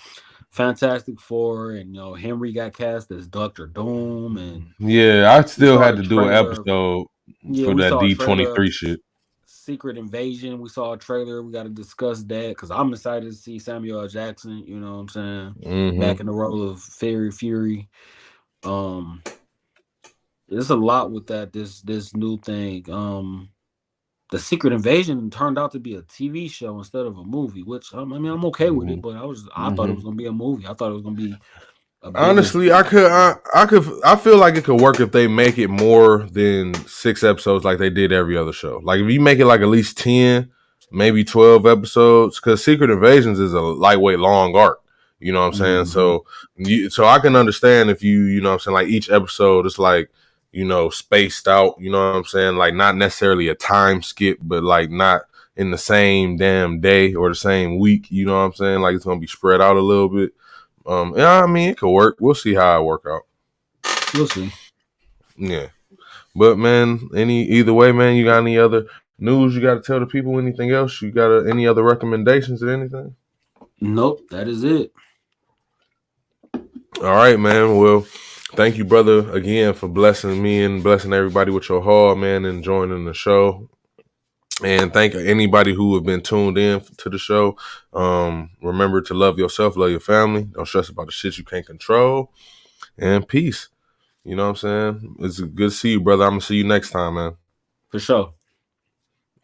Fantastic Four, and Henry got cast as Doctor Doom, and Yeah, I we still saw had the to do an trailer. episode Yeah, for we that saw a trailer of D23 shit. Secret Invasion. We saw a trailer. We got to discuss that because I'm excited to see Samuel L. Jackson. You know what I'm saying? Back Mm-hmm. in the role of Fairy Fury. Um, there's a lot with that. This new thing. The Secret Invasion turned out to be a TV show instead of a movie, which I mean I'm okay with Mm-hmm. it, but I thought it Mm-hmm. was gonna be a movie. I thought it was gonna be a bigger Honestly, deal. I feel like it could work if they make it more than 6 episodes, like they did every other show. Like if you make it like at least 10, maybe 12 episodes, because Secret Invasions is a lightweight long arc. You know what I'm saying? Mm-hmm. So I can understand if you know what I'm saying, like each episode is like spaced out. You know what I'm saying? Like not necessarily a time skip, but like not in the same damn day or the same week. You know what I'm saying? Like it's gonna be spread out a little bit. Yeah, I mean it could work. We'll see how it work out. We'll see. Yeah, but man, either way, man, you got any other news you got to tell the people? Anything else? You got any other recommendations or anything? Nope, that is it. All right, man. Well, thank you, brother, again for blessing me and blessing everybody with your haul, man, and joining the show. And thank anybody who have been tuned in to the show. Remember to love yourself, love your family. Don't stress about the shit you can't control. And peace. You know what I'm saying? It's good to see you, brother. I'm gonna see you next time, man. For sure.